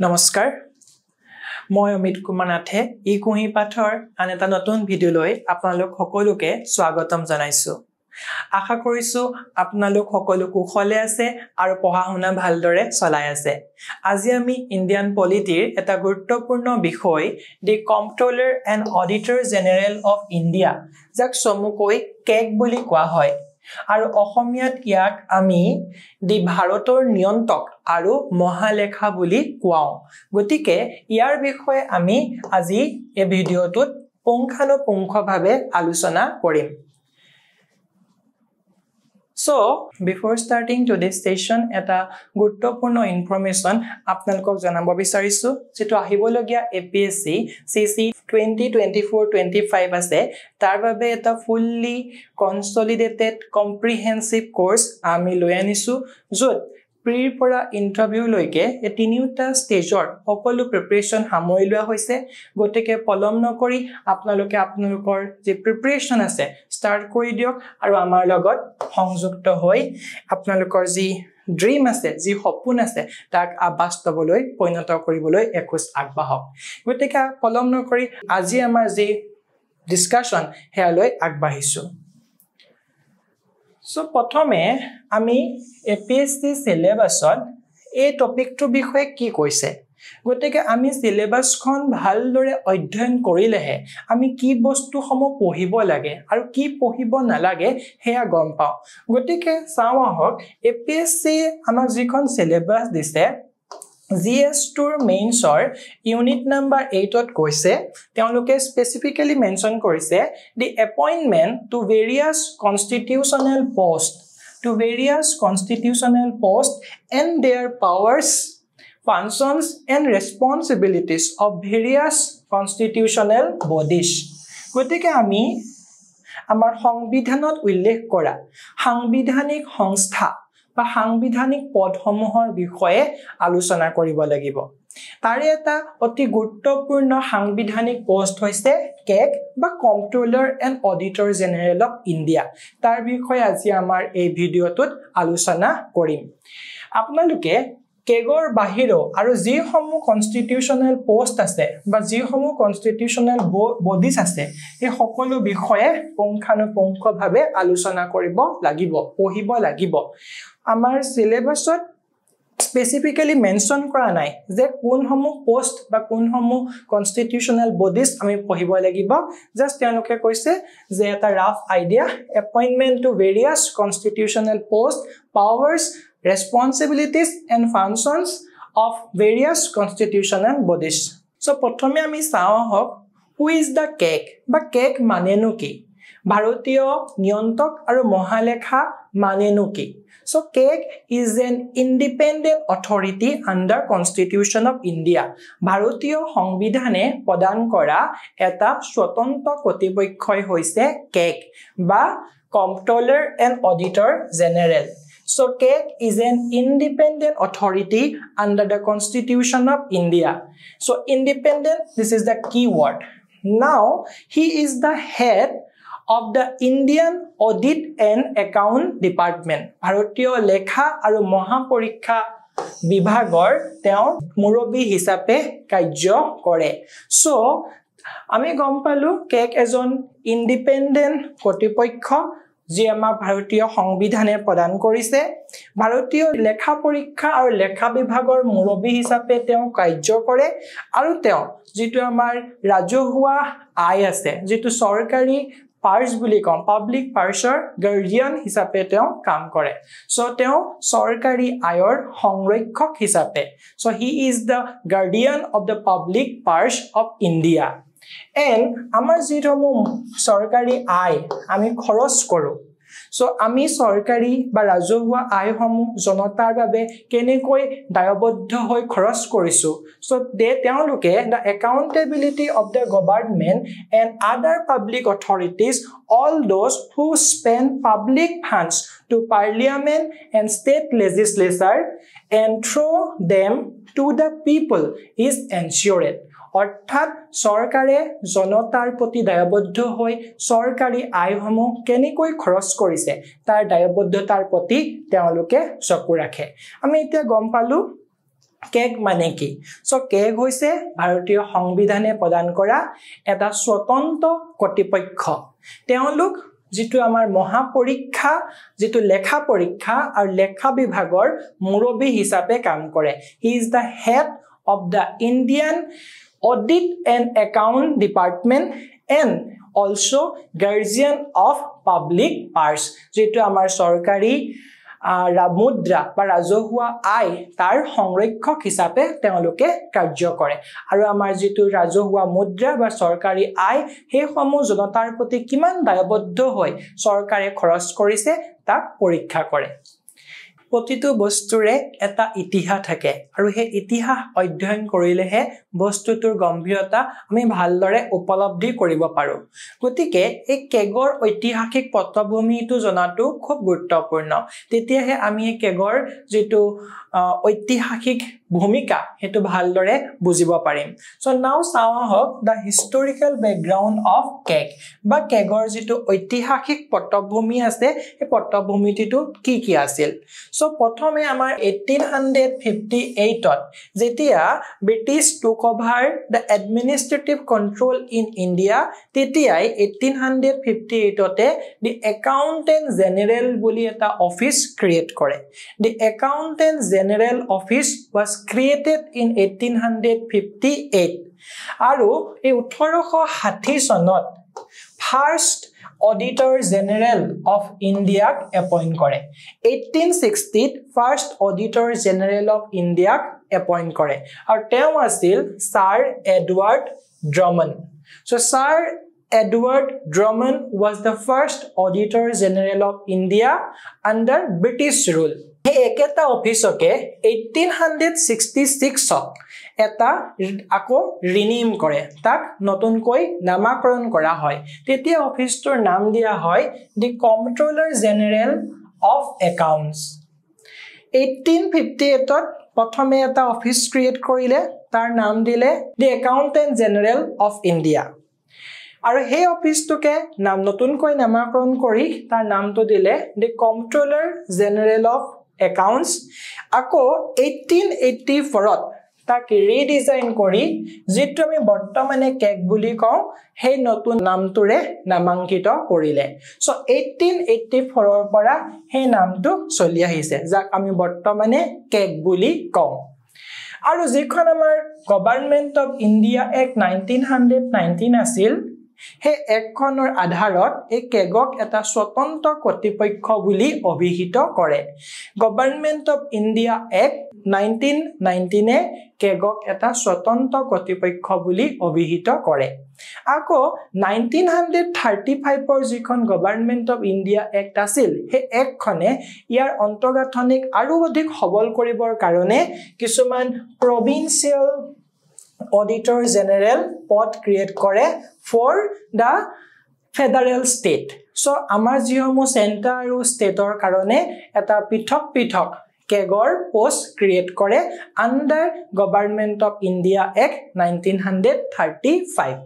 নমস্কাৰ মই অমিত কুমাৰ নাথে ই কুহি পাঠৰ আন এটা নতুন ভিডিও লৈ আপোনালোক সকলোকে স্বাগতম জনাইছো আশা কৰিছো আপোনালোক সকলো কুশলে আছে আৰু পঢ়া শুনা ভালদৰে চলাই আছে আজি আমি ইণ্ডিয়ান পলিটিৰ এটা গুৰুত্বপূৰ্ণ বিষয় the comptroller and auditor general of India যাক চমুকৈ কেক বুলি কোৱা হয় আৰু অসমীয়াত ইয়াক আমি দি ভাৰতৰ নিয়ন্ত্ৰক আৰু মহালেখা বুলি কোৱাও গতিকে ইয়াৰ বিষয়ে আমি আজি এই ভিডিওটোত পুংখানুপুংখভাৱে আলোচনা কৰিম So, before starting today's session, এটা গুৰুত্বপূৰ্ণ ইনফৰমেশন আপোনালোকক জনাব বিচাৰিছো যেটো আহিবলগীয়া APSC CC 2024-25 আছে তাৰ বাবে এটা fully consolidated comprehensive course আমি লৈ আনিছো যত প্ৰি পৰা ইন্টাৰভিউ লৈকে এই তিনিটা ষ্টেজৰ সকলো প্ৰিপাৰেচন সামৰি লোৱা হৈছে গতিকে পলম নকৰি আপোনালোকে আপোনালোকৰ যে প্ৰিপাৰেচন আছে ষ্টাৰ্ট কৰি দিয়ক আৰু আমাৰ লগত সংযুক্ত হৈ আপোনালোকৰ যি ড্ৰিম আছে যি সপোন আছে তাক বাস্তৱলৈ পৰিণত কৰিবলৈ এখোজ আগবাঢ়ক গতিকে পলম নকৰি আজি আমাৰ যি ডিসকাশন হেয়ালৈ আগবাঢ়িছো So, প্ৰথমে আমি APSC সিলেবাসত এই টপিকটো বিষয়ে কি কৈছে গতিকে আমি সিলেবাসখন ভালদৰে অধ্যয়ন কৰিলেহে আমি কি বস্তু সমূহ পঢ়িব লাগে আৰু কি পঢ়িব নালাগে হেয়া গম পাও গতিকে চাও আহক APSC আমাক যিখন সিলেবাস দিছে GS2 মেইনছৰ ইউনিট নাম্বাৰ 8 ত কৈছে তেওঁলোকে স্পেসিফিক্যালি মেনশন কৰিছে the appointment to various constitutional posts and their powers functions and responsibilities of various constitutional bodies গতিকে আমি আমাৰ সংবিধানত উল্লেখ কৰা সাংবিধানিক সংস্থা বা সাংবিধানিক পদসমূহৰ বিষয়ে আলোচনা কৰিব লাগিব তাৰে এটা অতি গুৰুত্বপূৰ্ণ সাংবিধানিক পোষ্ট হৈছে কেক বা কম্পট্ৰলাৰ and auditor general of India তাৰ বিষয়ে আজি আমাৰ এই ভিডিওটোত আলোচনা কৰিম আপোনালোকে কেগৰ বাহিৰো আৰু যিসমূহ কনস্টিটিউশনাল পোষ্ট আছে বা যিসমূহ কনস্টিটিউশনাল বডিজ আছে এই সকলো বিষয়ে পুংখানুপুংখভাৱে আলোচনা কৰিব লাগিব পঢ়িব লাগিব আমাৰ সিলেবাসত স্পেসিফিক্যালি মেনশন কৰা নাই যে কোনসমূহ পোষ্ট বা কোনসমূহ কনস্টিটিউশনাল বডিজ আমি পঢ়িব লাগিব জাস্ট তেওঁলোকে কৈছে যে এটা rough idea appointment to various constitutional post powers responsibilities and functions of various constitutional bodies so প্ৰথমে আমি চাও হক who is the cake বা কেক মানেনো কি ভাৰতীয় নিয়ন্ত্ৰক আৰু মহালেখা মানেনো কি so cake is an independent authority under constitution of india ভাৰতীয় সংবিধানে প্ৰদান কৰা এটা স্বতন্ত্ৰ কৰ্তৃপক্ষই হৈছে কেক বা comptroller and auditor general So, CAG is an independent authority under the Constitution of India. So, independent, this is the key word. Now, he is the head of the Indian Audit and Account Department. Bharatiya Lekha aru Mahaporikha Bibhagor teo murobi hisabe karya kore. So, ami gom palu CAG ejon independent কৰ্তৃপক্ষ যি আমাৰ ভাৰতীয় সংবিধানে প্ৰদান কৰিছে ভাৰতীয় লেখা পৰীক্ষা আৰু লেখা বিভাগৰ মুৰব্বী হিচাপে তেওঁ কাৰ্য কৰে আৰু তেওঁ যেটো আমাৰ ৰাজহুৱা আয় আছে যেটো চৰকাৰী পাৰ্স বুলি কম পাব্লিক পাৰ্সৰ গাৰ্ডিয়ান হিচাপে তেওঁ কাম কৰে সো তেওঁ চৰকাৰী আয়ৰ সংৰক্ষক হিচাপে so he is the guardian of the public purse of India And আমাৰ যিসমূহ সৰকাৰি আয় আমি খৰচ কৰো সো আমি সৰকাৰি বা ৰাজহুৱা আয়সমূহ জনতাৰ বাবে কেনেকৈ দায়বদ্ধ হৈ খৰচ কৰিছো সো তেওঁলোকে the accountability of the government and other public authorities all those who spend public funds to parliament and state legislature and throw them to the people is ensured অৰ্থাৎ সৰকাৰে জনতাৰ প্ৰতি দায়বদ্ধ হৈ সৰকাৰি আয়সমূহ কেনেকৈ খৰচ কৰিছে তাৰ দায়বদ্ধতাৰ প্ৰতি তেওঁলোকে চকু ৰাখে আমি এতিয়া গম পালো কেগ মানে কি সো কেগ হৈছে ভাৰতীয় সংবিধানে প্ৰদান কৰা এটা স্বতন্ত্ৰ কৰ্তৃপক্ষ তেওঁলোক যেটো আমাৰ মহাপৰীক্ষা যেটো লেখা পৰীক্ষা আৰু লেখা বিভাগৰ মুৰব্বী হিচাপে কাম কৰে হি is da head of the Indian Audit and Account Department and also guardian of public purse যেটো আমাৰ সৰকাৰি মুদ্ৰা বা ৰাজহুৱা আয় তাৰ সংৰক্ষক হিচাপে তেওঁলোকে কাৰ্য কৰে আৰু আমাৰ যেটো ৰাজহুৱা মুদ্ৰা বা সৰকাৰি আয় সেই সমূহ জনতাৰ প্ৰতি কিমান দায়বদ্ধ হয় সৰকাৰে খৰচ কৰিছে তাক পৰীক্ষা কৰে প্ৰতিটো বস্তুৰে এটা ইতিহাস থাকে আৰু সেই ইতিহাস অধ্যয়ন কৰিলেহে বস্তুটোৰ গম্ভীৰতা আমি ভালদৰে উপলব্ধি কৰিব পাৰো গতিকে এই কেগৰ ঐতিহাসিক পটভূমিটো জনাটো খুব গুৰুত্বপূৰ্ণ তেতিয়াহে আমি এই কেগৰ যেটো ঐতিহাসিক ভূমিকা হেতু ভালদৰে বুজিব পাৰিম সো নাও চাও হক দা হিষ্টৰিকেল ব্যাকগ্ৰাউণ্ড অফ কেগ বা কেগৰ যেটো ঐতিহাসিক পটভূমি আছে এই পটভূমিটো কি আছিল সো প্ৰথমে আমাৰ 1858 ত যেতিয়া British took over the administrative control in India তেতিয়াই 1858 তে দি একাউন্টেন্ট জেনেৰেল বুলি এটা অফিস ক্ৰিয়েট কৰে the accountant general office was created in 1858 আৰু এই 1860 চনত first Auditor General of India appoint কৰে 1860 ত first Auditor General of India appoint কৰে আৰু তেওঁ আছিল Sir Edward Drummond so Sir Edward Drummond was the first Auditor General of India under British rule এই একেটা অফিসকে 1866 ত এটা আকো ৰিনিম কৰে তাক নতুনকৈ নামকৰণ কৰা হয় তেতিয়া অফিসটোৰ নাম দিয়া হয় দি কম্পট্ৰলাৰ জেনেৰেল অফ একাউন্টস 1858 ত প্ৰথমে এটা অফিস ক্ৰিয়েট কৰিলে তাৰ নাম দিলে দি একাউন্টেন্ট জেনেৰেল অফ ইণ্ডিয়া আৰু সেই অফিসটোকে নাম নতুনকৈ নামকৰণ কৰি তাৰ নামটো দিলে দি কম্পট্ৰলাৰ জেনেৰেল অফ একাউন্টস আকো 1884 ত তাক ৰিডিজাইন কৰি যেটো আমি বৰ্তমানে কেগ বুলি কওঁ সেই নতুন নামটোৰে নামাঙ্কিত কৰিলে সো 1884 ৰ পৰা সেই নামটো চলি আহিছে যাক আমি বৰ্তমানে কেগ বুলি কওঁ আৰু যিখন আমাৰ গভৰ্ণমেন্ট অফ ইণ্ডিয়া এক্ট 1919 আছিল হে একখনৰ আধাৰত এই কেগক এটা স্বতন্ত্ৰ কৰ্তৃপক্ষ বুলি অভিহিত কৰে গভৰ্ণমেন্ট অফ ইণ্ডিয়া এক্ট 1919 এ কেগক এটা স্বতন্ত্ৰ কৰ্তৃপক্ষ বুলি অভিহিত কৰে আকৌ 1935 ৰ যিখন গভৰ্ণমেন্ট অফ ইণ্ডিয়া এক্ট আছিল হে একখনে ইয়াৰ অন্তৰ্গাঁথনিক আৰু অধিক সবল কৰিবৰ কাৰণে কিছুমান প্ৰভিন্সিয়েল Auditor General পদ ক্ৰিয়েট কৰে for the federal state so আমাৰ যিসমূহ চেণ্টাৰ আৰু ষ্টেটৰ কাৰণে এটা পৃথক কেগৰ পোষ্ট ক্ৰিয়েট কৰে under Government of India Act 1935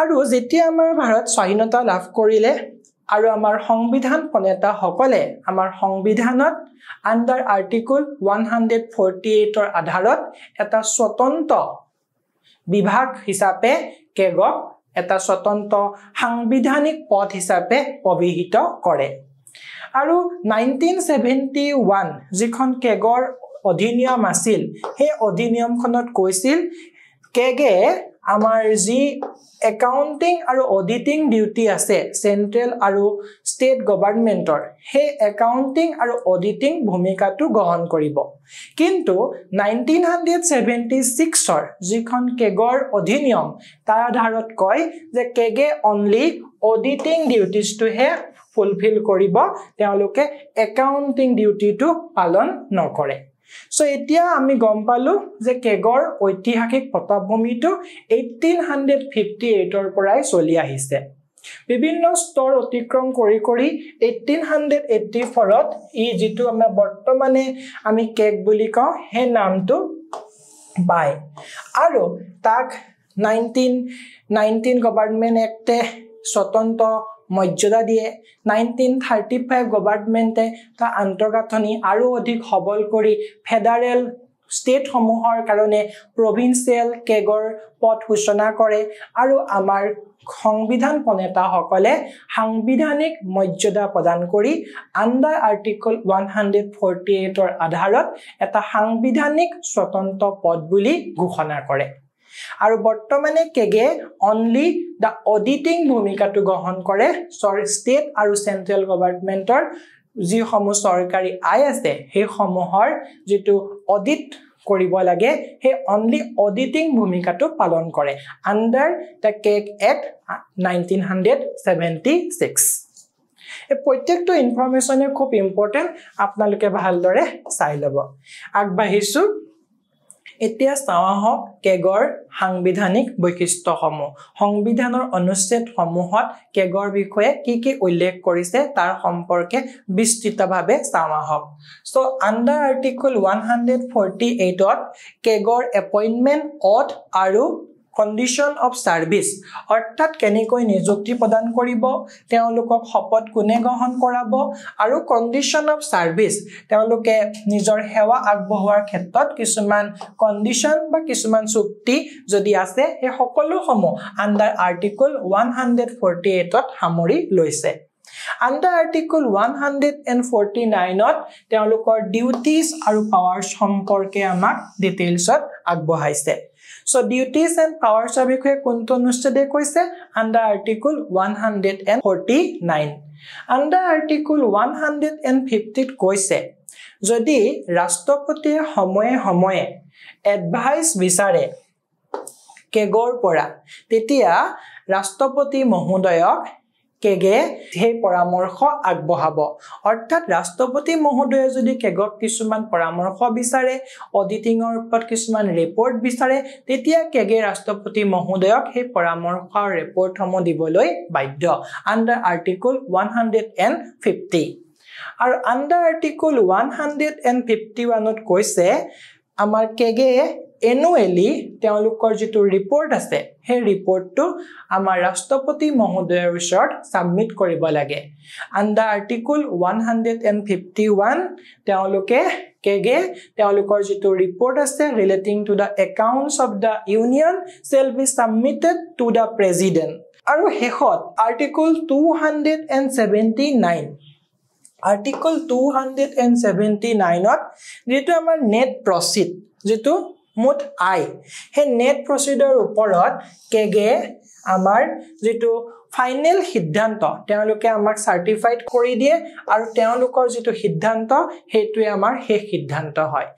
আৰু যেতিয়া আমাৰ ভাৰত স্বাধীনতা লাভ কৰিলে আৰু আমাৰ সংবিধান প্ৰণেতা সকলে আমাৰ সংবিধানত under article 148 ৰ আধাৰত এটা স্বতন্ত্ৰ বিভাগ হিচাপে কেগক এটা স্বতন্ত্ৰ সাংবিধানিক পদ হিচাপে অভিহিত কৰে আৰু 1971 যিখন কেগৰ অধিনিয়ম আছিল সেই অধিনিয়মখনত কৈছিল কেগে আমাৰ যি একাউন্টিং আৰু অডিটিং ডিউটি আছে সেন্ট্ৰেল আৰু স্টেট গভৰ্ণমেন্টৰ হে একাউন্টিং আৰু অডিটিং ভূমিকাটো গ্ৰহণ কৰিব কিন্তু 1976 ৰ যিখন কেগৰ অধিনিয়ম তাৰ আধাৰত কয় যে কেগে অনলি অডিটিং ডিউটিজ টু হে ফুলফিল কৰিব তেওঁলোকে একাউন্টিং ডিউটিটো পালন নকৰে So এতিয়া আমি গম পালো যে কেগৰ ঐতিহাসিক পটভূমিটো 1858 ৰ পৰাই চলি আহিছে বিভিন্ন স্তৰ অতিক্ৰম কৰি 1884 ত ই যেটো আমাৰ বৰ্তমানে আমি কেগ বুলি কওঁ হে নামটো পায় আৰু তাক 1919 গভৰ্ণমেন্ট এক্টে স্বতন্ত্ৰ মৰ্যাদা দিয়ে 1935 গভৰ্ণমেন্টে তা আন্তঃগাঁথনি আৰু অধিক সবল কৰি ফেডাৰেল স্টেট সমূহৰ কাৰণে প্ৰভিন্সিয়েল কেগৰ পদ ঘোষণা কৰে আৰু আমাৰ সংবিধান প্ৰণেতাসকলে সাংবিধানিক মৰ্যাদা প্ৰদান কৰি আণ্ডাৰ আৰ্টিকল 148 ৰ আধাৰত এটা সাংবিধানিক স্বতন্ত্ৰ পদ বুলি ঘোষণা কৰে আৰু বৰ্তমানে কেগে অনলি দা অডিটিং ভূমিকাটো গ্ৰহণ কৰে ষ্টেট আৰু চেন্ট্ৰেল গভৰ্ণমেণ্টৰ যি সমূহ চৰকাৰী আয় আছে সেই সমূহৰ যেটো অডিট কৰিব লাগে হে অনলি অডিটিং ভূমিকাটো পালন কৰে আণ্ডাৰ দা কেগ এক্ট 1976 এই প্ৰত্যেকটো ইনফৰমেশনে খুব ইম্পৰ্টেন্ট আপোনালোকে ভালদৰে চাই লব আগবাঢ়িছো এতিয়া চাওঁহক কেগৰ সাংবিধানিক বৈশিষ্ট্যসমূহ সংবিধানৰ অনুচ্ছেদ সমূহত কেগৰ বিষয়ে কি উল্লেখ কৰিছে তাৰ সম্পৰ্কে বিস্তৃতভাৱে চাওঁহক সো আণ্ডাৰ আৰ্টিকল 148 ত কেগৰ এপইন্টমেন্ট অথ আৰু condition of service অৰ্থাৎ কেনেকৈ নিযুক্তি প্ৰদান কৰিব তেওঁলোকক শপত কোনে গ্ৰহণ কৰাব আৰু condition of service তেওঁলোকে নিজৰ সেৱা আগবঢ়োৱাৰ ক্ষেত্ৰত কিছুমান condition বা কিছুমান চুক্তি যদি আছে এই সকলো সমূহ আণ্ডাৰ আৰ্টিকল 148 ত সামৰি লৈছে Under Article 149 তেওঁলোকৰ ডিউটিজ আৰু পাৱাৰছ সম্পৰ্কে আমাক ডিটেইলছত আগবঢ়াইছে So duties and powers of বিষয়ে কোনটো অনুচ্ছেদে কৈছে under article 149 under article 150 কৈছে যদি ৰাষ্ট্ৰপতিয়ে সময়ে এডভাইস বিচাৰে কেগৰ পৰা তেতিয়া ৰাষ্ট্ৰপতি মহোদয়ক কেগে হে পৰামৰ্শ আগবঢ়াব অৰ্থাৎ ৰাষ্ট্ৰপতি মহোদয়ে যদি কেগক কিছুমান পৰামৰ্শ বিচাৰে অডিটিংৰ ওপৰত কিছুমান ৰিপৰ্ট বিচাৰে তেতিয়া কেগে ৰাষ্ট্ৰপতি মহোদয়ক হে পৰামৰ্শ ৰিপৰ্ট সমূহ দিবলৈ বাধ্য আণ্ডাৰ আৰ্টিকল 150 আৰু আণ্ডাৰ আৰ্টিকল 151 ত কৈছে আমাৰ কেগে annually তেওঁলোকৰ যেটো ৰিপৰ্ট আছে হে ৰিপৰ্টটো আমাৰ ৰাষ্ট্ৰপতি মহোদয়ৰ ওচৰত সাবমিট কৰিব লাগে আণ্ডাৰ আৰ্টিকল 151 তেওঁলোকে কেগে তেওঁলোকৰ যেটো ৰিপৰ্ট আছে relating to the accounts of the union shall be submitted to the president আৰু হেখত আৰ্টিকল 279 আৰ্টিকল 279 ত যেটো আমাৰ নেট প্ৰসিড যেটো মুঠ আই হে নেট প্ৰসিডৰ ওপৰত কেগে আমাৰ যেটো ফাইনাল সিদ্ধান্ত তেওঁলোকে আমাক সাৰ্টিফাইড কৰি দিয়ে আৰু তেওঁলোকৰ যেটো সিদ্ধান্ত হেতুৱে আমাৰ হে সিদ্ধান্ত হয়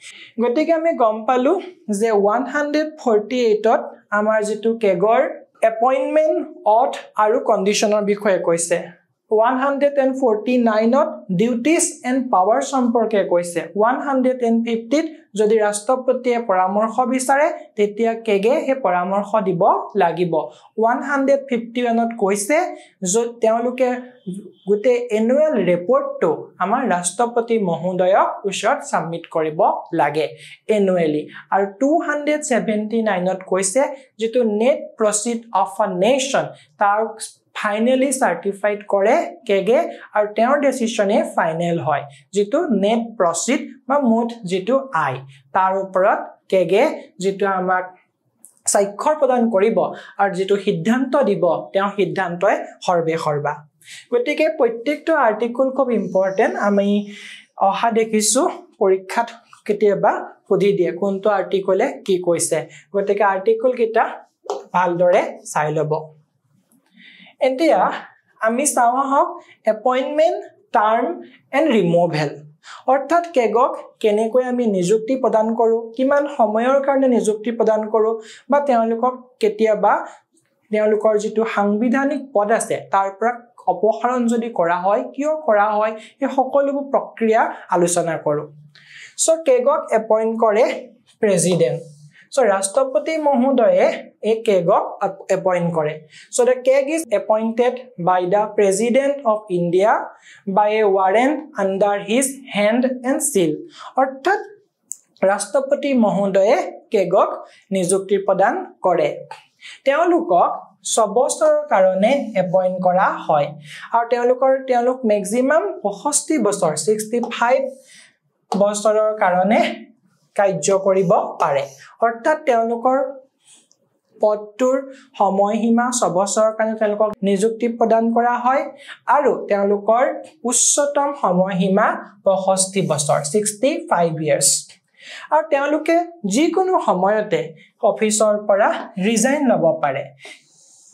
গতিকে আমি গম পালো যে 148 ত আমাৰ যেটো কেগৰ এপইন্টমেন্ট অথ আৰু কন্ডিশনৰ বিষয়ে কৈছে 149 ত ডিউটিজ এন্ড পাৱাৰ সম্পৰ্কে কৈছে 150 ত যদি ৰাষ্ট্ৰপতিয়ে পৰামৰ্শ বিচাৰে তেতিয়া কেগে হে পৰামৰ্শ দিব লাগিব 151 ত কৈছে যে তেওঁলোকে গুটে এনুৱেল ৰিপৰ্টটো আমাৰ ৰাষ্ট্ৰপতি মহোদয়ক ওচৰত সাবমিট কৰিব লাগে এনুৱেলি আৰু 279 ত কৈছে যেটো নেট প্ৰসিড অফ আ নেশন তাৰ finally certified কৰে কেগে আৰু তেওঁৰ ডিসিশনে ফাইনাল হয় যেটো নেট প্ৰসিড বা মুঠ যেটো আই তাৰ ওপৰত কেগে যেটো আমাক স্বাক্ষৰ প্ৰদান কৰিব আৰু যেটো সিদ্ধান্ত দিব তেওঁ সিদ্ধান্তই সৰ্বা গতিকে প্ৰত্যেকটো আৰ্টিকল খুব ইম্পৰ্টেন্ট আমি অহা দেখিছো পৰীক্ষাত কেতিয়াবা সুধি দিয়ে কোনটো আৰ্টিকলে কি কৈছে গতিকে আৰ্টিকল কিটা ভালদৰে চাই লব এতিয়া আমি চাওঁহক এপইন্টমেন্ট টাৰ্ম এন্ড ৰিমুভেল অৰ্থাৎ কেগক কেনেকৈ আমি নিযুক্তি প্ৰদান কৰো কিমান সময়ৰ কাৰণে নিযুক্তি প্ৰদান কৰো বা তেওঁলোকক কেতিয়াবা তেওঁলোকৰ যেটো সাংবিধানিক পদ আছে তাৰ পৰা অপসাৰণ যদি কৰা হয় কিয় কৰা হয় এই সকলোবোৰ প্ৰক্ৰিয়া আলোচনা কৰো সো কেগক এপইন্ট কৰে president So Rashtrapati Mohodaye a kegok appoint kore. So the keg is appointed by the President of India by a warrant under his hand and seal. Orthat Rashtrapati Mohodaye kegok nijukti pradan kore. Teolukok সবছৰৰ কাৰণে appoint কৰা হয় আৰু তেওঁলোক maximum 65 বছৰ 65 বছৰৰ কাৰণে কাৰ্য কৰিব পাৰে অৰ্থাৎ তেওঁলোকৰ পদটোৰ সময়সীমা 6 বছৰৰ কাৰণে তেওঁলোকক নিযুক্তি প্ৰদান কৰা হয় আৰু তেওঁলোকৰ উচ্চতম সময়সীমা 65 বছৰ 65 years আৰু তেওঁলোকে যিকোনো সময়তে অফিচৰ পৰা ৰিজাইন ল'ব পাৰে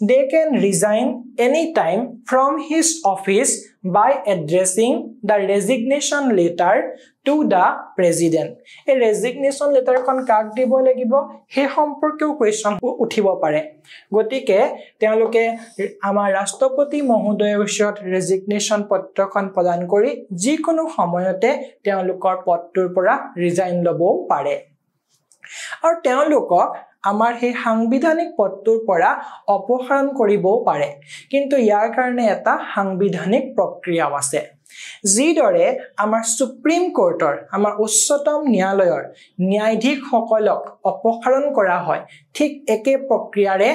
They can resign anytime from his office by addressing the resignation letter to the president. A resignation letter kon kaak dibo lagibo he সম্পৰ্কেও কোৱেশ্চন উঠিব পাৰে গতিকে তেওঁলোকে আমাৰ ৰাষ্ট্ৰপতি মহোদয়ৰ ওচৰত ৰেজিগনেশ্যন পত্ৰখন প্ৰদান কৰি যিকোনো সময়তে তেওঁলোকৰ পদটোৰ পৰা ৰিজাইন ল'বও পাৰে আৰু তেওঁলোকক আমাৰ হে সাংবিধানিক পদটোৰ পৰা অপসাৰণ কৰিবও পাৰে কিন্তু ইয়াৰ কাৰণে এটা সাংবিধানিক প্ৰক্ৰিয়া আছে যিদৰে আমাৰ সুপ্ৰিম কোৰ্টৰ আমাৰ উচ্চতম ন্যায়ালয়ৰ ন্যায়াধীশসকলক অপসাৰণ কৰা হয় ঠিক একে প্ৰক্ৰিয়াৰে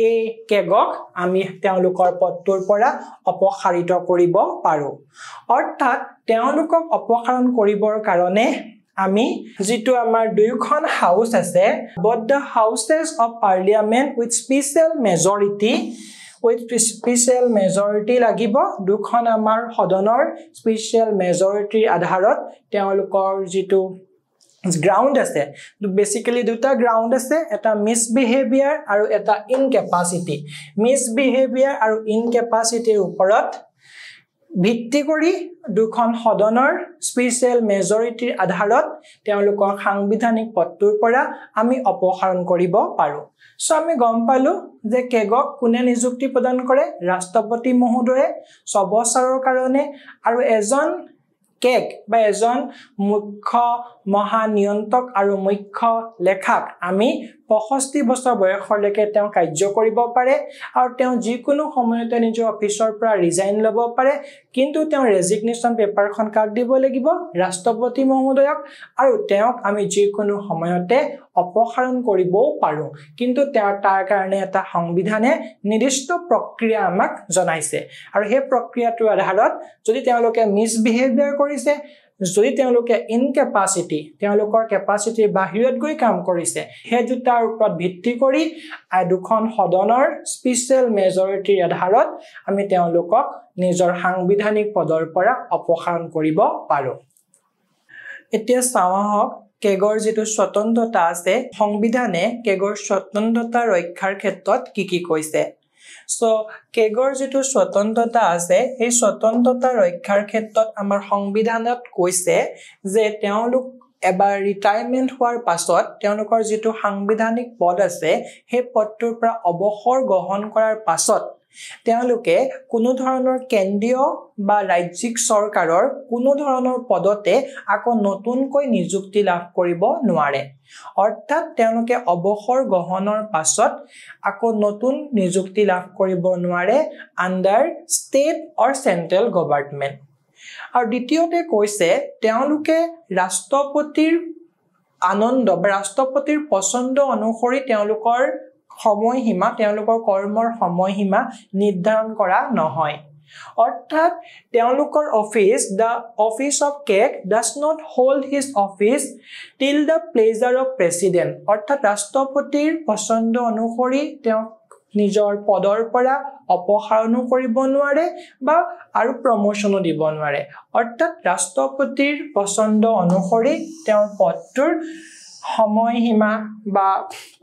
এই কেগক আমি তেওঁলোকৰ পদটোৰ পৰা অপসাৰিত কৰিব পাৰো অৰ্থাৎ তেওঁলোকক অপসাৰণ কৰিবৰ কাৰণে আমি যেটো আমাৰ দুইখন হাউস আছে both the houses of parliament with special majority লাগিব দুখন আমাৰ সদনৰ স্পেশাল মেজৰিটিৰ আধাৰত তেওঁলোকৰ যেটো ground আছে basically দুটা ground আছে এটা misbehavior আৰু এটা incapacity misbehavior আৰু incapacity ওপৰত ভিত্তি কৰি দুখন সদনৰ স্পেশাল মেজৰিটিৰ আধাৰত তেওঁলোকৰ সাংবিধানিক পদটোৰ পৰা আমি অপসাৰণ কৰিব পাৰো সো আমি গম পালো যে কেগক কোনে নিযুক্তি প্ৰদান কৰে ৰাষ্ট্ৰপতি মহোদয়ে 6 বছৰৰ কাৰণে আৰু এজন কেগ বা এজন মুখ্য মহানিয়ন্ত্ৰক আৰু মুখ্য লেখাক আমি 65 বছৰ বয়সলৈকে তেওঁ কাৰ্য কৰিব পাৰে আৰু তেওঁ যিকোনো সময়তে নিজৰ অফিচৰ পৰা ৰিজাইন ল'ব পাৰে কিন্তু তেওঁ ৰেজিগনেশ্যন পেপাৰখন কাক দিব লাগিব ৰাষ্ট্ৰপতি মহোদয়ক আৰু তেওঁক আমি যিকোনো সময়তে অপসাৰণ কৰিবও পাৰো কিন্তু তাৰ কাৰণে এটা সংবিধানে নিৰ্দিষ্ট প্ৰক্ৰিয়া আমাক জনাইছে আৰু সেই প্ৰক্ৰিয়াটোৰ আধাৰত যদি তেওঁলোকে মিসবিহেভিয়াৰ কৰিছে যদি তেওঁলোকে ইনকেপাসিটি তেওঁলোকৰ কেপাসিটিৰ বাহিৰত গৈ কাম কৰিছে সেই দুটাৰ ওপৰত ভিত্তি কৰি দুখন সদনৰ স্পেশাল মেজৰিটিৰ আধাৰত আমি তেওঁলোকক নিজৰ সাংবিধানিক পদৰ পৰা অপসাৰণ কৰিব পাৰো এতিয়া চাওক কেগৰ যেটো স্বতন্ত্ৰতা আছে সংবিধানে কেগৰ স্বতন্ত্ৰতা ৰক্ষাৰ ক্ষেত্ৰত কি কৈছে সো কেগৰ যেটো স্বতন্ত্ৰতা আছে এই স্বতন্ত্ৰতা ৰক্ষাৰ ক্ষেত্ৰত আমাৰ সংবিধানত কৈছে যে তেওঁলোক এবাৰ ৰিটায়াৰমেন্ট হোৱাৰ পাছত তেওঁলোকৰ যেটো সাংবিধানিক পদ আছে সেই পদটোৰ পৰা অৱসৰ গ্ৰহণ কৰাৰ পাছত তেওঁলোকে কোনো ধৰণৰ কেন্দ্ৰীয় বা ৰাজ্যিক চৰকাৰৰ কোনো ধৰণৰ পদতে আকৌ নতুনকৈ নিযুক্তি লাভ কৰিব নোৱাৰে অৰ্থাৎ তেওঁলোকে অৱসৰ গ্ৰহণৰ পাছত আকৌ নতুন নিযুক্তি লাভ কৰিব নোৱাৰে আন্ডাৰ ষ্টেট অৰ সেন্ট্ৰেল গভৰ্ণমেন্ট আৰু দ্বিতীয়তে কৈছে তেওঁলোকে ৰাষ্ট্ৰপতিৰ আনন্দ বা ৰাষ্ট্ৰপতিৰ পছন্দ অনুসৰি তেওঁলোকৰ সময়সীমা তেওঁলোকৰ কৰ্মৰ সময়সীমা নিৰ্ধাৰণ কৰা নহয় অৰ্থাৎ তেওঁলোকৰ office the office of Keg does not hold his office till the pleasure of president অৰ্থাৎ ৰাষ্ট্ৰপতিৰ পছন্দ অনুসৰি তেওঁ নিজৰ পদৰ পৰা অপসাৰণ কৰিব নোৱাৰে বা আৰু প্ৰমোশনো দিব নোৱাৰে অৰ্থাৎ ৰাষ্ট্ৰপতিৰ পছন্দ অনুসৰি তেওঁৰ পদটোৰ সময়সীমা বা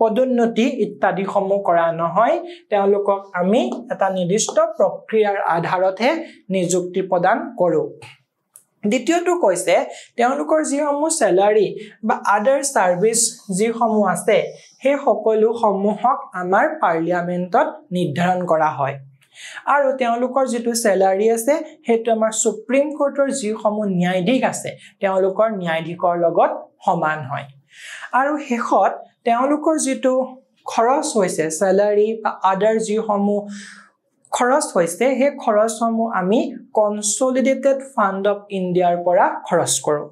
পদোন্নতি ইত্যাদি সমূহ কৰা নহয় তেওঁলোকক আমি এটা নিৰ্দিষ্ট প্ৰক্ৰিয়াৰ আধাৰতহে নিযুক্তি প্ৰদান কৰো দ্বিতীয়টো কৈছে তেওঁলোকৰ যিসমূহ স্যালাৰি বা আদাৰ সাৰ্ভিস যিসমূহ আছে সেই সকলো সমূহক আমাৰ পাৰ্লিয়ামেন্টত নিৰ্ধাৰণ কৰা হয় আৰু তেওঁলোকৰ যেটো স্যালাৰি আছে হেতু আমাৰ সুপ্ৰিম কোৰ্টৰ যিসমূহ ন্যায়াধীশ আছে তেওঁলোকৰ ন্যায়াধীশৰ লগত সমান হয় আৰু হেখত তেওঁলোকৰ যেটো খৰচ হৈছে স্যালাৰি বা আদাৰ যিসমূহ খৰচ হৈছে হে খৰচসমূহ আমি কনসলিডেটেড ফান্ড অফ ইন্ডিয়াৰ পৰা খৰচ কৰো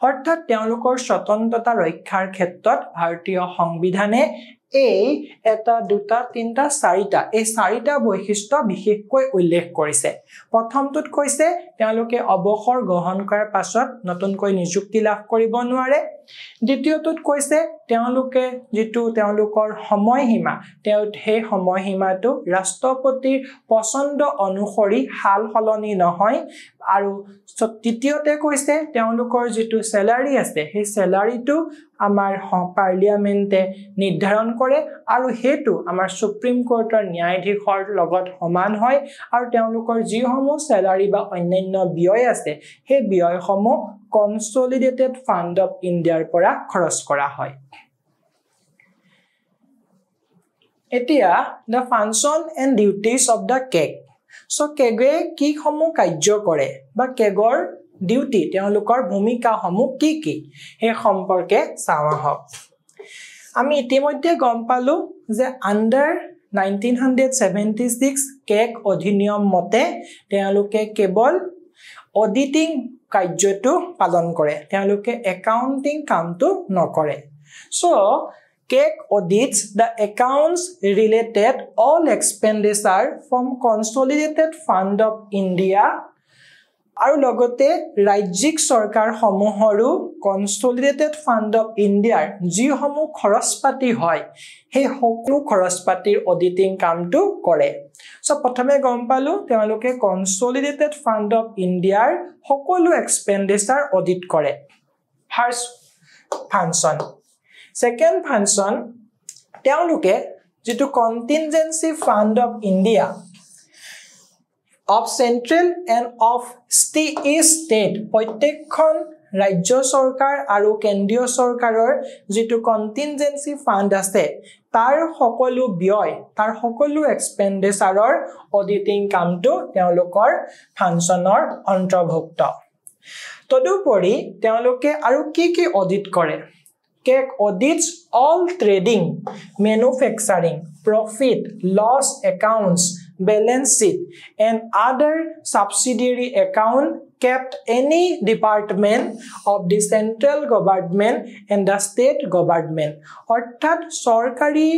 অৰ্থাৎ তেওঁলোকৰ স্বতন্ত্ৰতা ৰক্ষাৰ ক্ষেত্ৰত ভাৰতীয় সংবিধানে এই এটা দুটা তিনটা চাৰিটা এই চাৰিটা বৈশিষ্ট্য বিশেষকৈ উল্লেখ কৰিছে প্ৰথমটোত কৈছে তেওঁলোকে অৱসৰ গ্ৰহণ কৰাৰ পাছত নতুনকৈ নিযুক্তি লাভ কৰিব নোৱাৰে দ্বিতীয়টোত কৈছে তেওঁলোকে যেটো তেওঁলোকৰ সময়সীমা সেই সময়সীমাটো ৰাষ্ট্ৰপতিৰ পছন্দ অনুসৰি হাল হলনি নহয় আৰু তৃতীয়তে কৈছে তেওঁলোকৰ যেটো স্যালাৰি আছে সেই স্যালাৰিটো আমাৰ পাৰ্লিয়ামেন্টে নিৰ্ধাৰণ কৰে আৰু হেতু আমাৰ সুপ্ৰিম কোৰ্টৰ ন্যায়াধীশৰ লগত সমান হয় আৰু তেওঁলোকৰ যিসমূহ স্যালাৰি বা অন্যান্য ব্যয় আছে সেই ব্যয়সমূহ কনসলিডেটেড ফান্ড অফ ইণ্ডিয়াৰ পৰা খৰচ কৰা হয় এতিয়া the function and duties of the CAG so CAG কি সমূহ কাৰ্য কৰে বা CAGৰ ডিউটি তেওঁলোকৰ ভূমিকা সমূহ কি কি হে সম্পৰ্কে চাওয়া হওক আমি ইতিমধ্যে গম পালো যে আন্ডাৰ 1976 CAG অধিনিয়ম মতে তেওঁলোকে কেৱল অডিটিং কাৰ্যটো পালন কৰে তেওঁলোকে একাউন্টিং কামটো নকৰে so CAG audits the accounts related all expenditure from consolidated fund of India আৰু লগতে ৰাজ্যিক চৰকাৰ সমূহৰো consolidated fund of India যি সমূহ খৰচপাতি হয় সেই সকলো খৰচপাতিৰ অডিটিং কামটো কৰে সো প্ৰথমে গম পালো তেওঁলোকে consolidated fund of India সকলো এক্সপেন্ডিচাৰ অডিট কৰে ফাৰ্স্ট ফাংচন Second function, তেওঁলোকে যেটো contingency fund of India of central and of state প্ৰত্যেকখন ৰাজ্য চৰকাৰ আৰু কেন্দ্ৰীয় চৰকাৰৰ যেটো contingency fund আছে তাৰ সকলো ব্যয় তাৰ সকলো এক্সপেন্ডিচাৰৰ অডিটিং কামটো তেওঁলোকৰ ফাংচনৰ অন্তৰ্ভুক্ত তদুপৰি তেওঁলোকে আৰু কি অডিট কৰে CAG audits all trading, manufacturing, profit, loss accounts, balance sheet, and other subsidiary account kept any department of the central government and the state government. অৰ্থাৎ চৰকাৰী